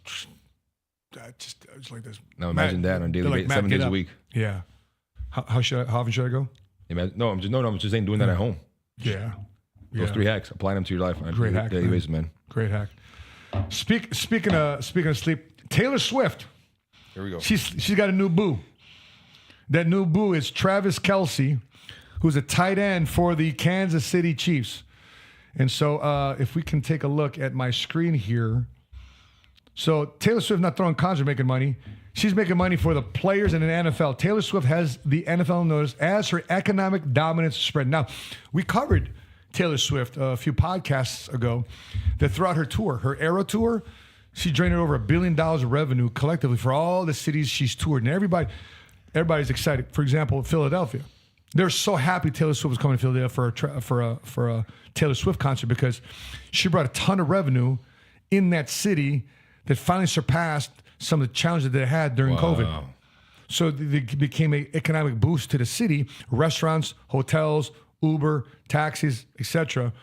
like this. Now imagine that on a daily basis, 7 days a week. Yeah. How often should I go? I'm just saying doing that at home. Yeah. Those 3 hacks, apply them to your life on Great a hack, daily man. basis, man. Great hack. Speaking of sleep, Taylor Swift. Here we go. She's got a new boo. That new boo is Travis Kelce, who's a tight end for the Kansas City Chiefs. And so if we can take a look at my screen here. So Taylor Swift not throwing concerts, making money. She's making money for the players in the NFL. Taylor Swift has the NFL notice as her economic dominance spread. Now, we covered Taylor Swift a few podcasts ago that throughout her tour, her Era tour, she generated over $1 billion of revenue collectively for all the cities she's toured. And everybody's excited. For example, Philadelphia. They're so happy Taylor Swift was coming to Philadelphia for a Taylor Swift concert because she brought a ton of revenue in that city that finally surpassed some of the challenges that they had during COVID. So they became an economic boost to the city, restaurants, hotels, Uber, taxis, etc.,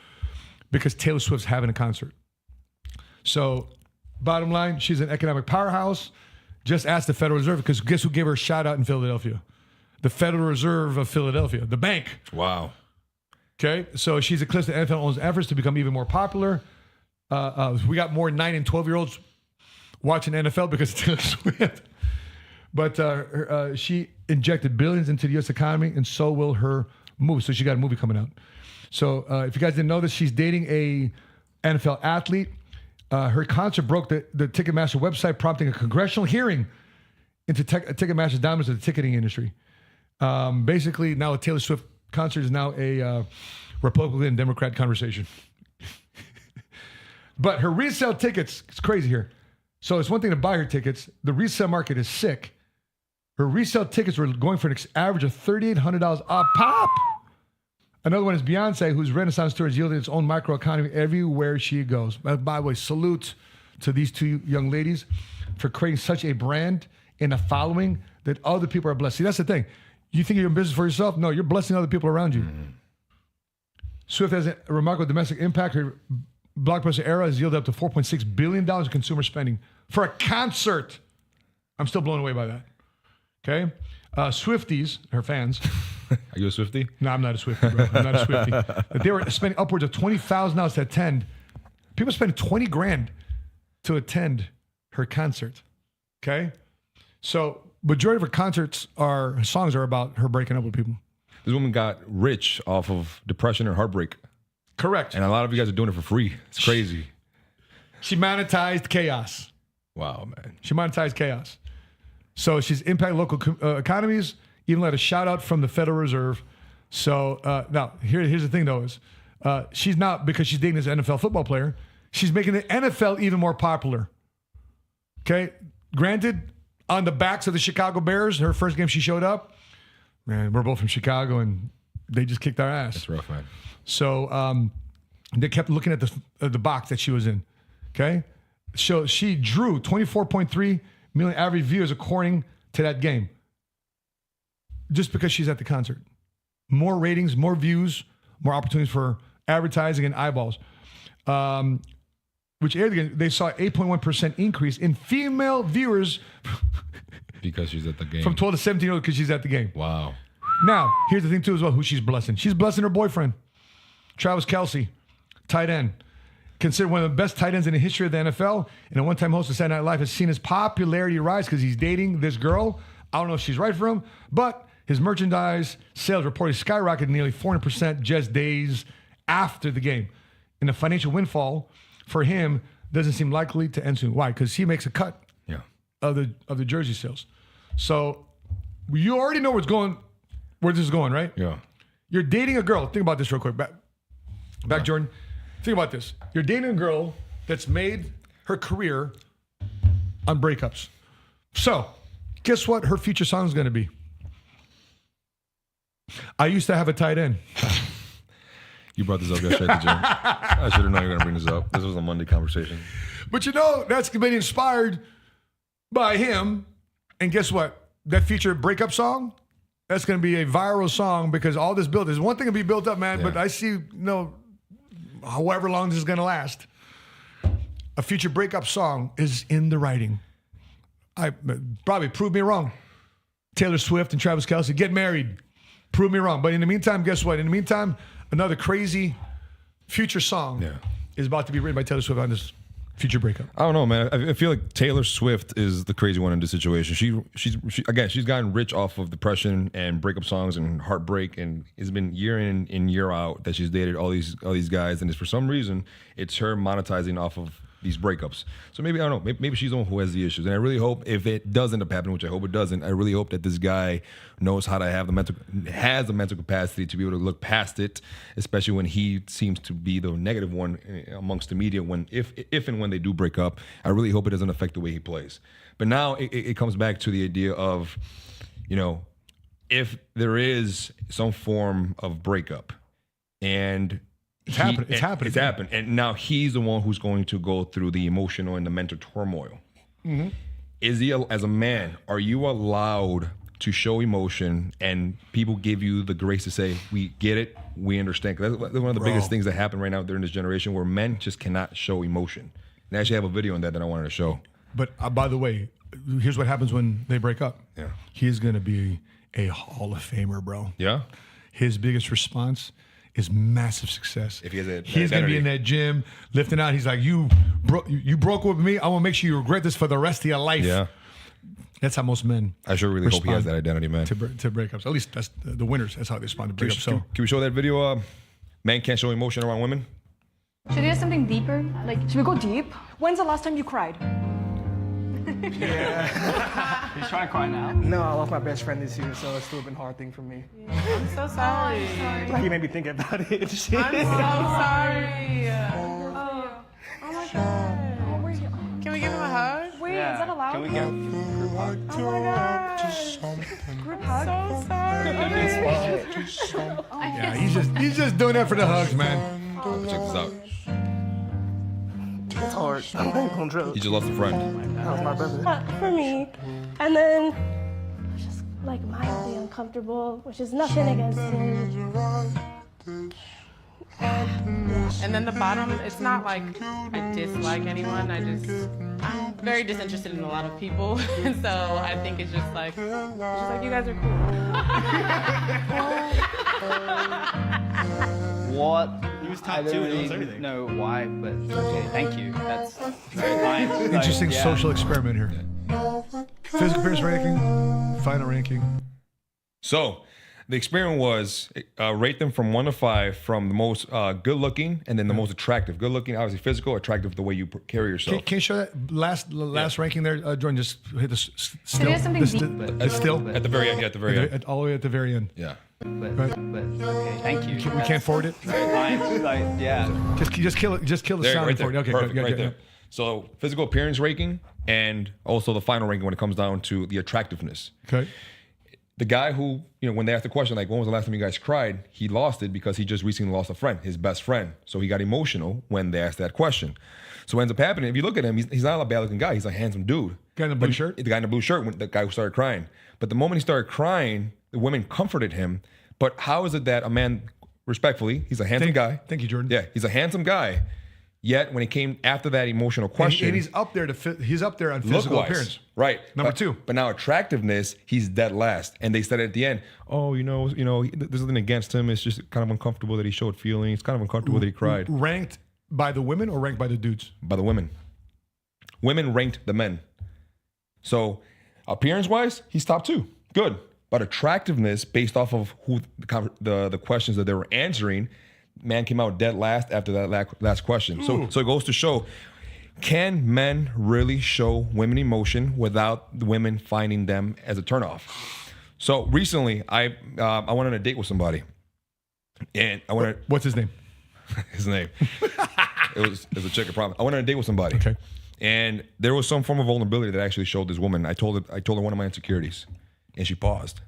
because Taylor Swift's having a concert. So bottom line, she's an economic powerhouse. Just ask the Federal Reserve, because guess who gave her a shout out in Philadelphia? The Federal Reserve of Philadelphia, the bank. Wow. Okay, so she's eclipsed the NFL's efforts to become even more popular. We got more 9 and 12-year-olds watching NFL because of Taylor Swift. But she injected billions into the U.S. economy, and so will her move. So she got a movie coming out. So if you guys didn't know this, she's dating a NFL athlete. Her concert broke the Ticketmaster website, prompting a congressional hearing into Ticketmaster's dominance of the ticketing industry. Basically, now a Taylor Swift concert is now a Republican and Democrat conversation. But her resale tickets, it's crazy here. So it's one thing to buy her tickets. The resale market is sick. Her resale tickets were going for an average of $3,800 a pop. Another one is Beyonce, whose Renaissance tour has yielded its own microeconomy everywhere she goes. By the way, salute to these two young ladies for creating such a brand and a following that other people are blessed. See, that's the thing. You think you're in business for yourself? No, you're blessing other people around you. Mm-hmm. Swift has a remarkable domestic impact. Her blockbuster era has yielded up to $4.6 billion in consumer spending for a concert. I'm still blown away by that. Okay? Swifties, her fans. Are you a Swiftie? No, I'm not a Swiftie, bro. I'm not a Swiftie. They were spending upwards of $20,000 to attend. People spend $20,000 to attend her concert. Okay? So, majority of her songs are about her breaking up with people. This woman got rich off of depression or heartbreak. Correct. And a lot of you guys are doing it for free. It's crazy. She monetized chaos. Wow, man. She monetized chaos. So she's impacted local economies, even let a shout out from the Federal Reserve. So now, here's the thing, though, is she's not, because she's dating this NFL football player, she's making the NFL even more popular. Okay? Granted, on the backs of the Chicago Bears, her first game she showed up, man, we're both from Chicago, and they just kicked our ass. That's rough, man. So they kept looking at the box that she was in. Okay? So she drew 24.3 million average viewers according to that game. Just because she's at the concert. More ratings, more views, more opportunities for advertising and eyeballs. Which aired again, they saw 8.1% increase in female viewers Because she's at the game. from 12 to 17 years old because she's at the game. Wow. Now, here's the thing too as well, who she's blessing. She's blessing her boyfriend, Travis Kelce, tight end. Considered one of the best tight ends in the history of the NFL, and a one-time host of Saturday Night Live, has seen his popularity rise because he's dating this girl. I don't know if she's right for him, but his merchandise sales reported skyrocketed nearly 400% just days after the game. And the financial windfall for him doesn't seem likely to end soon. Why? Because he makes a cut of the jersey sales. So you already know where this is going, right? Yeah. You're dating a girl. Think about this real quick. Back, Jordan. Think about this. You're dating a girl that's made her career on breakups. So, guess what her future song is going to be? I used to have a tight end. You brought this up yesterday at the gym. I should have known you were going to bring this up. This was a Monday conversation. But you know, that's been inspired by him. And guess what? That future breakup song, that's going to be a viral song because all this build is one thing to be built up, man. Yeah. But I see, however long this is going to last, a future breakup song is in the writing. I probably prove me wrong. Taylor Swift and Travis Kelce get married. Prove me wrong. But in the meantime, guess what? In the meantime, another crazy future song is about to be written by Taylor Swift on this future breakup. I don't know, man. I feel like Taylor Swift is the crazy one in this situation. She's gotten rich off of depression and breakup songs and heartbreak, and it's been year in and year out that she's dated all these guys, and it's for some reason it's her monetizing off of these breakups. So maybe, I don't know, maybe she's the one who has the issues. And I really hope, if it does end up happening, which I hope it doesn't, I really hope that this guy knows how to have the mental capacity to be able to look past it, especially when he seems to be the negative one amongst the media if and when they do break up. I really hope it doesn't affect the way he plays. But now it comes back to the idea of, if there is some form of breakup and It's happening. It's happened. And now he's the one who's going to go through the emotional and the mental turmoil. Mm-hmm. Is he, as a man, are you allowed to show emotion and people give you the grace to say, we get it, we understand? 'Cause that's one of the biggest things that happen right now during this generation, where men just cannot show emotion. And I actually have a video on that I wanted to show. But by the way, here's what happens when they break up. Yeah. He's going to be a Hall of Famer, bro. Yeah? His biggest response is massive success. If he has he's going to be in that gym lifting out. He's like, you broke with me. I want to make sure you regret this for the rest of your life. Yeah. That's how most men. I sure really hope he has that identity, man. To breakups. At least that's the winners. That's how they respond to breakups. Can we show that video? Men can't show emotion around women. Should we do something deeper? Should we go deep? When's the last time you cried? He's trying to cry now. No, I lost my best friend this year, so it's still been a hard thing for me. I'm so sorry. He made me think about it. I'm so sorry. Oh my god. Can we give him a hug? Wait, is that allowed? Can we give him a group hug? Oh my gosh. Group hug? So sorry. Yeah, he's just doing that for the hugs, man. Check this out. It's hard. I'm going on drugs. He just lost a friend. That was my brother. For me. And then I was just like mildly uncomfortable, which is nothing against him. And then the bottom, it's not like I dislike anyone. I'm very disinterested in a lot of people. And so I think it's just like you guys are cool. What? He was I top 2 don't and knows even everything. know why, but okay, thank you. That's very kind. Like, Interesting yeah. social experiment here. Physical appearance ranking, final ranking. So, The experiment was rate them from 1 to 5, from the most good looking and then the most attractive. Good looking, obviously physical, attractive the way you carry yourself. Can you show that last ranking there, Jordan? Just hit the still. There's something Still At the very end, yeah, at the very end. all the way at the very end. Yeah. Okay, thank you. We can't forward it. Yeah. Just kill it. Just kill the There you go, sound right for it. there. Okay, Perfect, good, right good, there. So physical appearance ranking and also the final ranking when it comes down to the attractiveness. Okay. The guy who, when they asked the question, like, when was the last time you guys cried? He lost it because he just recently lost a friend, his best friend. So he got emotional when they asked that question. So what ends up happening, if you look at him, he's not a bad looking guy. He's a handsome dude. Guy in the blue shirt? The guy in the blue shirt, the guy who started crying. But the moment he started crying, the women comforted him. But how is it that a man, respectfully, he's a handsome guy. Thank you, Jordan. Yeah, he's a handsome guy. Yet when he came after that emotional question, and he's up there he's up there on physical look-wise, appearance. right? Number 2. But now attractiveness, he's dead last. And they said at the end, oh, there's nothing against him. It's just kind of uncomfortable that he showed feelings. It's kind of uncomfortable that he cried. Ranked by the women or ranked by the dudes? By the women. Women ranked the men. So appearance-wise, he's top 2. Good. But attractiveness, based off of who the questions that they were answering, man came out dead last after that last question. So it goes to show, can men really show women emotion without the women finding them as a turnoff? So recently, I went on a date with somebody, and I went. What's his name? His name. it was a chick. I promise. I went on a date with somebody. Okay. And there was some form of vulnerability that I actually showed this woman. I told her one of my insecurities, and she paused.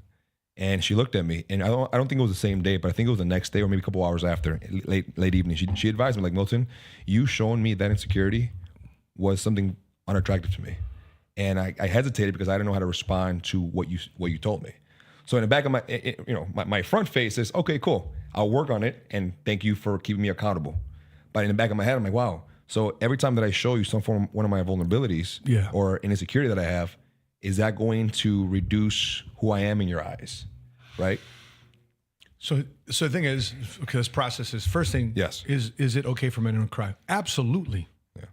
And she looked at me, and I don't think it was the same day, but I think it was the next day or maybe a couple hours after, late evening. She advised me, like, Milton, you showing me that insecurity was something unattractive to me. And I hesitated because I didn't know how to respond to what you told me. So in the back of my front face is, okay, cool. I'll work on it, and thank you for keeping me accountable. But in the back of my head, I'm like, wow. So every time that I show you one of my vulnerabilities or an insecurity that I have, is that going to reduce who I am in your eyes, right? So the thing is, because process is first thing. Yes. Is it okay for men to cry? Absolutely. Yeah.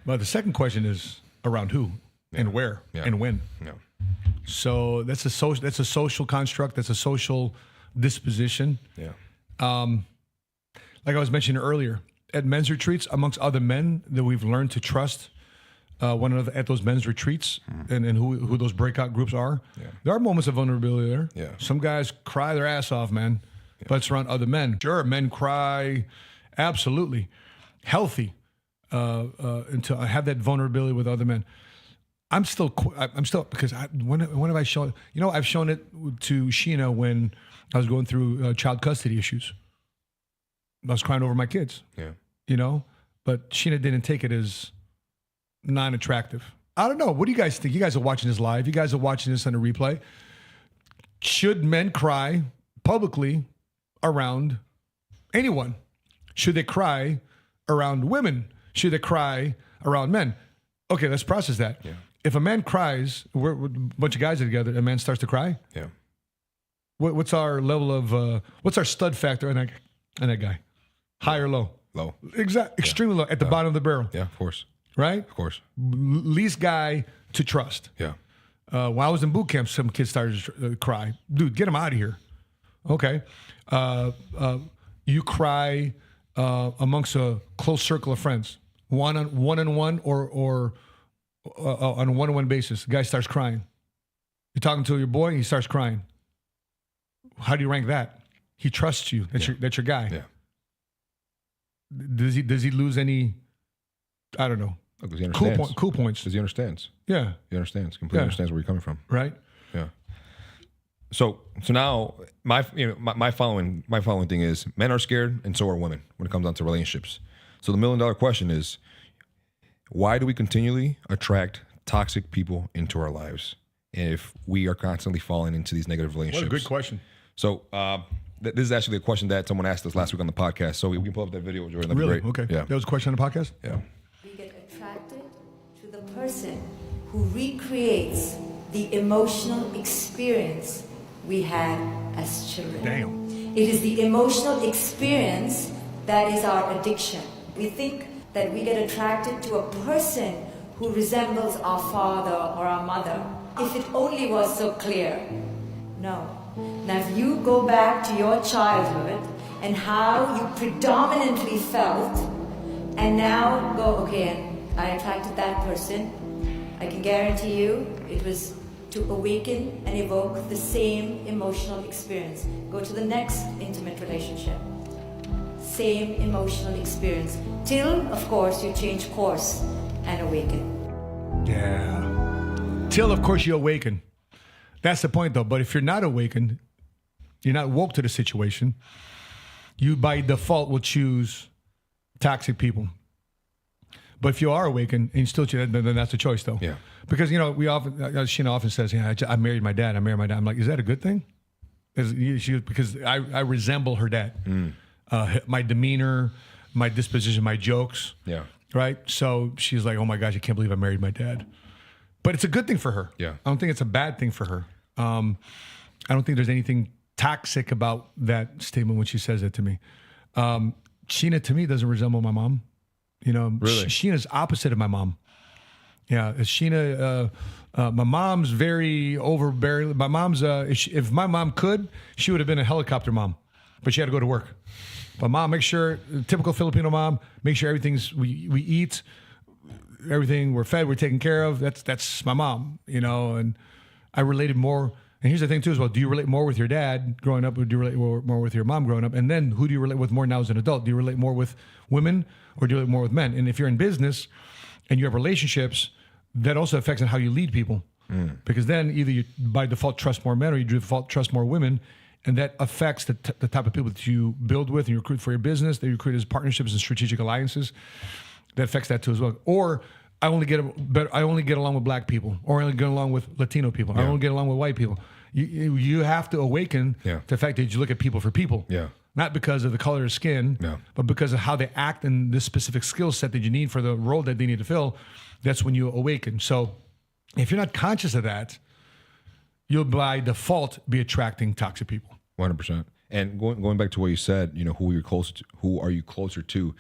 But the second question is around who and where and when. Yeah. So that's a social construct. That's a social disposition. Yeah. Like I was mentioning earlier, at men's retreats, amongst other men that we've learned to trust one another at those men's retreats, and who those breakout groups are. Yeah. There are moments of vulnerability there. Yeah. Some guys cry their ass off, man, but it's around other men. Sure, men cry, absolutely. Healthy, and to have that vulnerability with other men. I'm still because when have I shown? I've shown it to Sheena when I was going through child custody issues. I was crying over my kids. Yeah. But Sheena didn't take it as non-attractive. I don't know. What do you guys think? You guys are watching this live. You guys are watching this on a replay. Should men cry publicly around anyone? Should they cry around women? Should they cry around men? Okay, let's process that. Yeah. If a man cries, we're a bunch of guys are together, a man starts to cry. Yeah. What's our level of what's our stud factor on that guy? High or low? Low. Extremely low, at the bottom of the barrel. Yeah, of course. Right? Of course. Least guy to trust. Yeah. When I was in boot camp, some kids started to cry. Dude, get them out of here. Okay. You cry amongst a close circle of friends, one-on-one or on a one-on-one basis. The guy starts crying. You're talking to your boy, he starts crying. How do you rank that? He trusts you. That's your guy. Yeah. Does he lose any? I don't know. Because he understands. Cool points. Because he understands. Yeah. He understands. Completely understands where you're coming from. Right. Yeah. So now my following thing is, men are scared and so are women when it comes down to relationships. So the $1 million question is, why do we continually attract toxic people into our lives if we are constantly falling into these negative relationships? What a good question. So this is actually a question that someone asked us last week on the podcast. So we can pull up that video, Jordan. That'd Really? be great. Okay. Yeah. That was a question on the podcast? Yeah. We get attracted to the person who recreates the emotional experience we had as children. Damn. It is the emotional experience that is our addiction. We think that we get attracted to a person who resembles our father or our mother. If it only was so clear. No. Now, if you go back to your childhood and how you predominantly felt, and now go, okay, I attracted that person, I can guarantee you it was to awaken and evoke the same emotional experience. Go to the next intimate relationship. Same emotional experience. Till, of course, you change course and awaken. Yeah. Till, of course, you awaken. That's the point, though. But if you're not awakened, you're not woke to the situation, you by default will choose toxic people. But if you are awakened and you still choose, then that's a choice, though. Yeah. Because, Sheena often says, I married my dad. I'm like, is that a good thing? Because I resemble her dad. My demeanor, my disposition, my jokes. Yeah. Right? So she's like, oh my gosh, I can't believe I married my dad. But it's a good thing for her. Yeah. I don't think it's a bad thing for her. I don't think there's anything toxic about that statement when she says it to me. Sheena, to me, doesn't resemble my mom. Really? Sheena's opposite of my mom. Yeah, Sheena, my mom's very overbearing. My mom's, if my mom could, she would have been a helicopter mom, but she had to go to work. But mom, make sure, typical Filipino mom, make sure everything's, we eat, everything, we're fed, we're taken care of. That's my mom, and I related more. And here's the thing too, as well, do you relate more with your dad growing up, or do you relate more with your mom growing up? And then who do you relate with more now as an adult? Do you relate more with women or do you relate more with men? And if you're in business and you have relationships, that also affects on how you lead people. Because then either you by default trust more men or you default trust more women, and that affects the type of people that you build with and you recruit for your business, that you recruit as partnerships and strategic alliances. That affects that too as well. Or I only get along with black people, or I only get along with Latino people, or I only get along with white people. You have to awaken to the fact that you look at people for people. Yeah. Not because of the color of skin, but because of how they act and the specific skill set that you need for the role that they need to fill. That's when you awaken. So if you're not conscious of that, you'll by default be attracting toxic people. 100%. And going back to what you said, who are you closer to?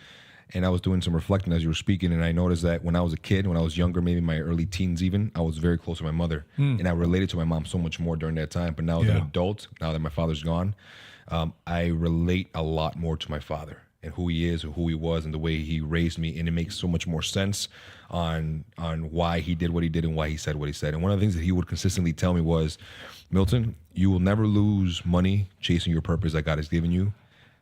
And I was doing some reflecting as you were speaking, and I noticed that when I was a kid, when I was younger, maybe my early teens even, I was very close to my mother. And I related to my mom so much more during that time. But now as an adult, now that my father's gone, I relate a lot more to my father and who he is and who he was and the way he raised me. And it makes so much more sense on why he did what he did and why he said what he said. And one of the things that he would consistently tell me was, Milton, you will never lose money chasing your purpose that God has given you.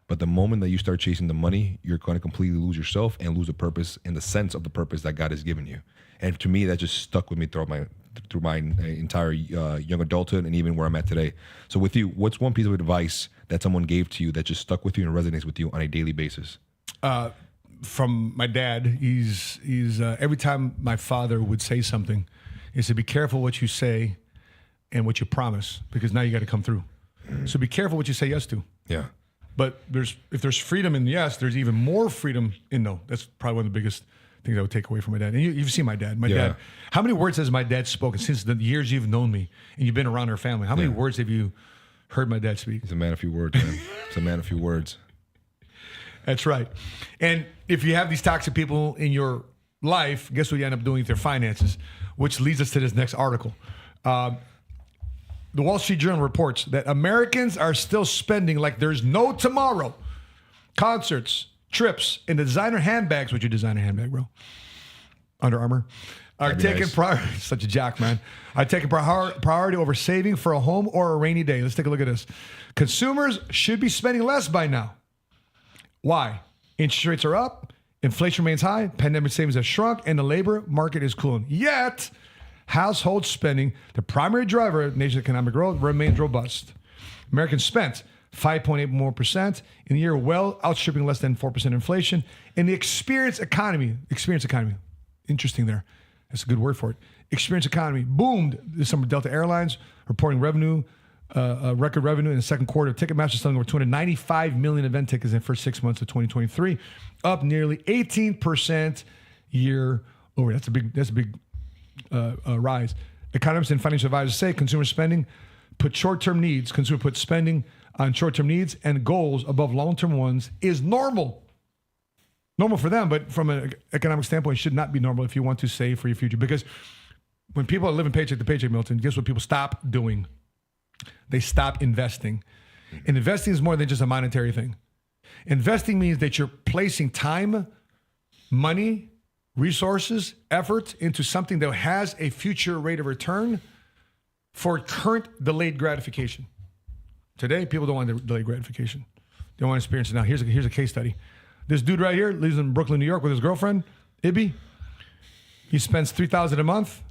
But the moment that you start chasing the money, you're going to completely lose yourself and lose the purpose and the sense of the purpose that God has given you. And to me, that just stuck with me through my entire young adulthood and even where I'm at today. So with you, what's one piece of advice that someone gave to you that just stuck with you and resonates with you on a daily basis? From my dad, he's every time my father would say something, he said, be careful what you say and what you promise, because now you got to come through. So be careful what you say yes to. Yeah. But if there's freedom in yes, there's even more freedom in no. That's probably one of the biggest things I would take away from my dad. And you've seen my dad. My dad. How many words has my dad spoken since the years you've known me and you've been around our family? How many words have you heard my dad speak? He's a man of few words, man. He's a man of few words. That's right. And if you have these toxic people in your life, guess what you end up doing with their finances, which leads us to this next article. The Wall Street Journal reports that Americans are still spending like there's no tomorrow. Concerts, trips, and designer handbags. What's your designer handbag, bro? Under Armour. Are taking priority. Such a jock, man. Are taking priority over saving for a home or a rainy day. Let's take a look at this. Consumers should be spending less by now. Why? Interest rates are up, inflation remains high, pandemic savings have shrunk, and the labor market is cooling. Yet, household spending, the primary driver of the nation's economic growth, remains robust. Americans spent 5.8% more in the year, well outstripping less than 4% inflation. In the experience economy, interesting there. That's a good word for it. Experience economy boomed this summer. Delta Airlines reporting record revenue in the second quarter. Ticketmaster selling over 295 million event tickets in the first 6 months of 2023, up nearly 18% year over. That's a big rise. Economists and financial advisors say consumer spending put spending on short-term needs and goals above long-term ones is normal. Normal for them, but from an economic standpoint, it should not be normal if you want to save for your future. Because when people are living paycheck to paycheck, Milton, guess what people stop doing? They stop investing. And investing is more than just a monetary thing. Investing means that you're placing time, money, resources, effort into something that has a future rate of return for current delayed gratification. Today, people don't want the delayed gratification. They want to experience it now. Here's a case study. This dude right here lives in Brooklyn, New York with his girlfriend, Ibby. He spends $3,000 a month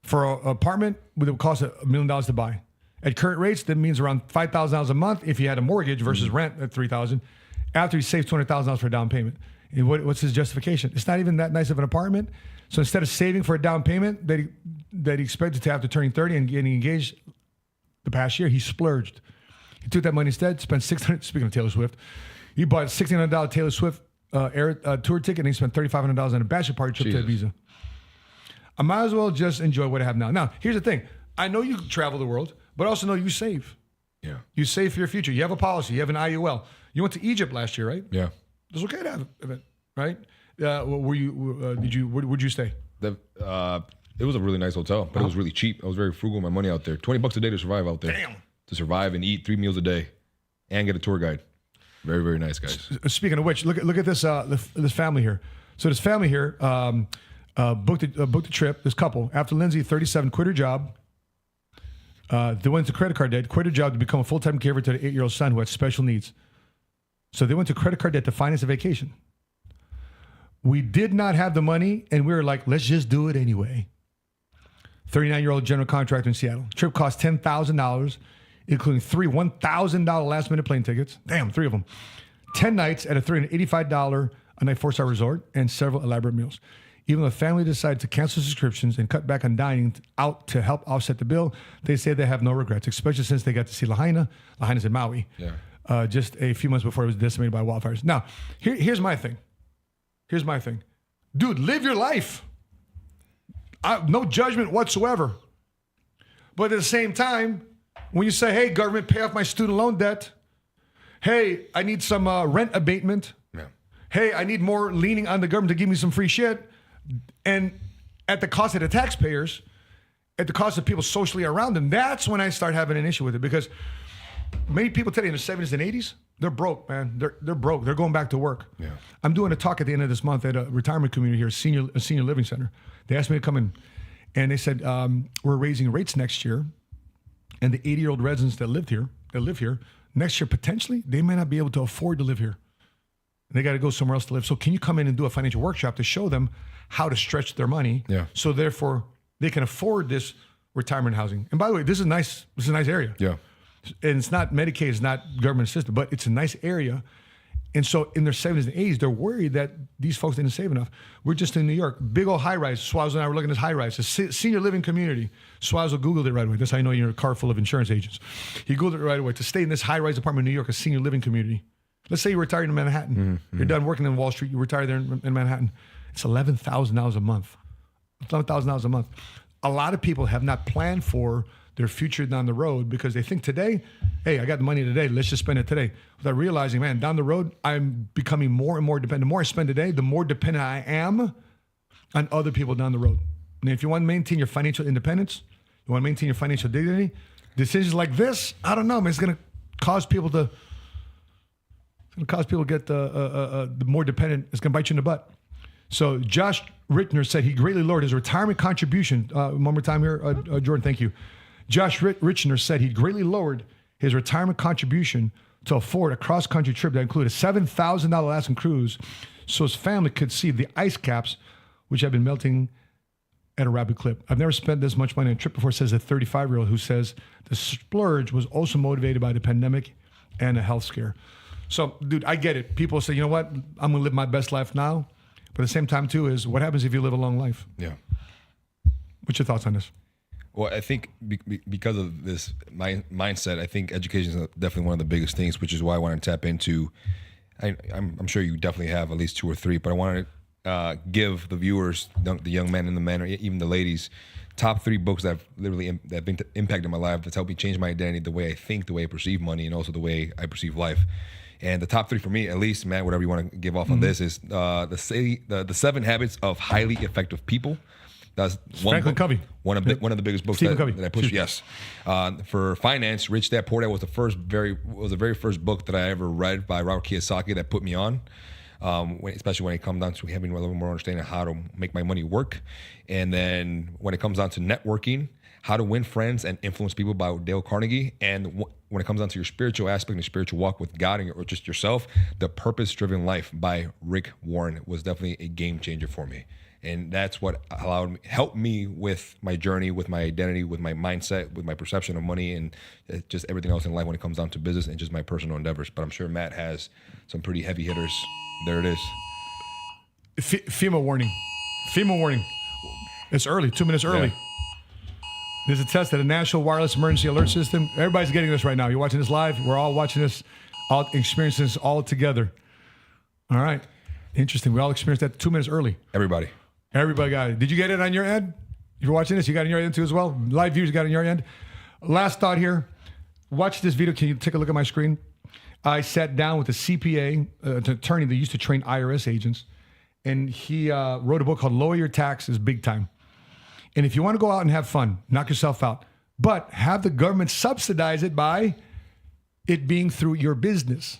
for an apartment that would cost $1 million to buy. At current rates, that means around $5,000 a month if he had a mortgage versus rent at $3,000. After he saves $200,000 for a down payment. And what's his justification? It's not even that nice of an apartment. So instead of saving for a down payment that he expected to after turning 30 and getting engaged the past year, he splurged. He took that money instead, spent $600. Speaking of Taylor Swift, he bought a $1,600 Taylor Swift tour ticket, and he spent $3,500 on a bachelor party trip to Ibiza. I might as well just enjoy what I have now. Now, here's the thing. I know you travel the world, but I also know you save. Yeah. You save for your future. You have a policy. You have an IUL. You went to Egypt last year, right? Yeah. It was okay to have it, right? Where'd you stay? It was a really nice hotel, but it was really cheap. I was very frugal with my money out there. $20 a day to survive out there. Damn. To survive and eat 3 meals a day and get a tour guide. Very, very nice, guys. Speaking of which, look at this this family here. So this family here booked a trip. This couple, after Lindsay, 37, quit her job. They went to credit card debt, quit her job to become a full-time caregiver to the 8-year-old son who had special needs. So they went to credit card debt to finance a vacation. We did not have the money, and we were like, let's just do it anyway. 39-year-old general contractor in Seattle. Trip cost $10,000, including 3 $1,000 last-minute plane tickets. Damn, 3 of them. 10 nights at a $385 a night 4-star resort and several elaborate meals. Even though the family decided to cancel subscriptions and cut back on dining out to help offset the bill, they say they have no regrets, especially since they got to see Lahaina. Lahaina's in Maui. Yeah. Just a few months before it was decimated by wildfires. Now, here's my thing. Dude, live your life. No judgment whatsoever. But at the same time, when you say, hey, government, pay off my student loan debt. Hey, I need some rent abatement. Yeah. Hey, I need more leaning on the government to give me some free shit. And at the cost of the taxpayers, at the cost of people socially around them, that's when I start having an issue with it. Because many people today in the 70s and 80s, they're broke, man. They're broke. They're going back to work. Yeah. I'm doing a talk at the end of this month at a retirement community here, a senior living center. They asked me to come in, and they said, we're raising rates next year, and the 80-year-old residents that live here, next year, potentially, they may not be able to afford to live here. They got to go somewhere else to live. So can you come in and do a financial workshop to show them how to stretch their money? Yeah. So therefore, they can afford this retirement housing. And by the way, this is nice. This is a nice area. Yeah. And it's not Medicaid, it's not government assistance, but it's a nice area. And so in their 70s and 80s, they're worried that these folks didn't save enough. We're just in New York, big old high rise. Swaz and I were looking at this high rise, a senior living community. Swaz Googled it right away. That's how you know you're in a car full of insurance agents. He Googled it right away. To stay in this high rise apartment in New York, a senior living community. Let's say you're retired in Manhattan. Mm-hmm. You're done working in Wall Street. You retire there in Manhattan. It's $11,000 a month. $11,000 a month. A lot of people have not planned for their future down the road because they think today, hey, I got the money today, let's just spend it today. Without realizing, man, down the road, I'm becoming more and more dependent. The more I spend today, the more dependent I am on other people down the road. And if you want to maintain your financial independence, you want to maintain your financial dignity, decisions like this, I don't know, man, it's going to cause people to get the more dependent. It's going to bite you in the butt. So Josh Rittner said he greatly lowered his retirement contribution. One more time here, Jordan, thank you. Josh Rittner said he greatly lowered his retirement contribution to afford a cross-country trip that included a $7,000 Alaskan cruise so his family could see the ice caps, which have been melting at a rapid clip. I've never spent this much money on a trip before, says a 35-year-old who says the splurge was also motivated by the pandemic and a health scare. So, dude, I get it. People say, you know what? I'm going to live my best life now. But at the same time, too, is what happens if you live a long life? Yeah. What's your thoughts on this? Well, I think because of this mindset, I think education is definitely one of the biggest things, which is why I want to tap into. I'm sure you definitely have at least 2 or 3, but I want to give the viewers, the young men and the men, or even the ladies, top 3 books that have literally impacted my life, that's helped me change my identity, the way I think, the way I perceive money, and also the way I perceive life. And the top 3 for me, at least, man, whatever you want to give off on this, is the 7 Habits of Highly Effective People That's Franklin Covey. One of the biggest books Stephen Covey. that I pushed. Yes, for finance, Rich Dad Poor Dad was the very first book that I ever read by Robert Kiyosaki that put me on. Especially when it comes down to having a little more understanding of how to make my money work, and then when it comes down to networking, How to Win Friends and Influence People by Dale Carnegie, and when it comes down to your spiritual aspect and your spiritual walk with God or just yourself, The Purpose-Driven Life by Rick Warren was definitely a game changer for me. And that's what helped me with my journey, with my identity, with my mindset, with my perception of money, and just everything else in life when it comes down to business and just my personal endeavors. But I'm sure Matt has some pretty heavy hitters. There it is. FEMA warning. FEMA warning. It's early, 2 minutes early. Yeah. There's a test at a National Wireless Emergency Alert System. Everybody's getting this right now. You're watching this live. We're all watching this, all experiencing this all together. All right. Interesting. We all experienced that 2 minutes early. Everybody got it. Did you get it on your end? You're watching this, you got it on your end too as well? Live viewers got it on your end? Last thought here. Watch this video. Can you take a look at my screen? I sat down with a CPA, an attorney that used to train IRS agents, and he wrote a book called Lower Your Taxes Big Time. And if you want to go out and have fun, knock yourself out, but have the government subsidize it by it being through your business.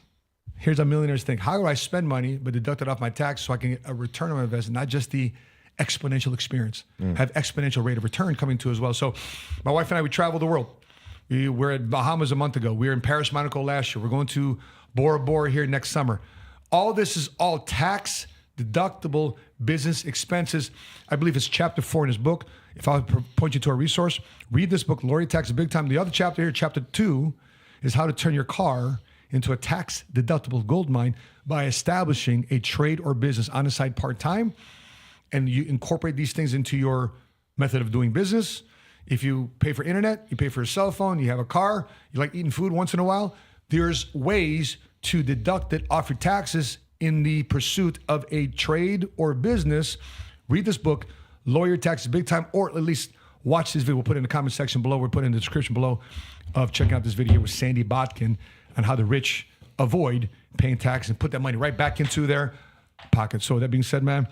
Here's a millionaire's thing. How do I spend money but deduct it off my tax so I can get a return on my investment, not just the exponential experience, have exponential rate of return coming to as well. So my wife and I, we traveled the world. We were at Bahamas a month ago. We were in Paris, Monaco last year. We're going to Bora Bora here next summer. All this is all tax deductible business expenses. I believe it's chapter 4 in his book. If I would point you to a resource, read this book, Lower Your Taxes Big Time. The other chapter here, chapter 2, is how to turn your car into a tax deductible gold mine by establishing a trade or business on the side part-time. And you incorporate these things into your method of doing business. If you pay for internet, you pay for a cell phone, you have a car, you like eating food once in a while, there's ways to deduct it off your taxes in the pursuit of a trade or business. Read this book, Lower Your Taxes Big Time, or at least watch this video. We'll put it in the comment section below. We'll put it in the description below of checking out this video here with Sandy Botkin on how the rich avoid paying tax and put that money right back into their pocket. So that being said, man,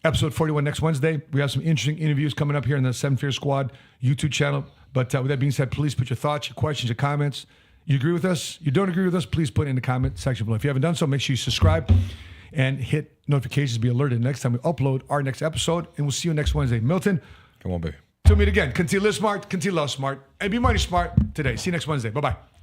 episode 41 next Wednesday. We have some interesting interviews coming up here in the Seven Figure Squad YouTube channel. But with that being said, please put your thoughts, your questions, your comments. You agree with us? You don't agree with us? Please put it in the comment section below. If you haven't done so, make sure you subscribe and hit notifications to be alerted next time we upload our next episode. And we'll see you next Wednesday. Milton. Come on, baby. Till we meet again. Continue to live smart, continue to love smart, and be money smart today. See you next Wednesday. Bye-bye.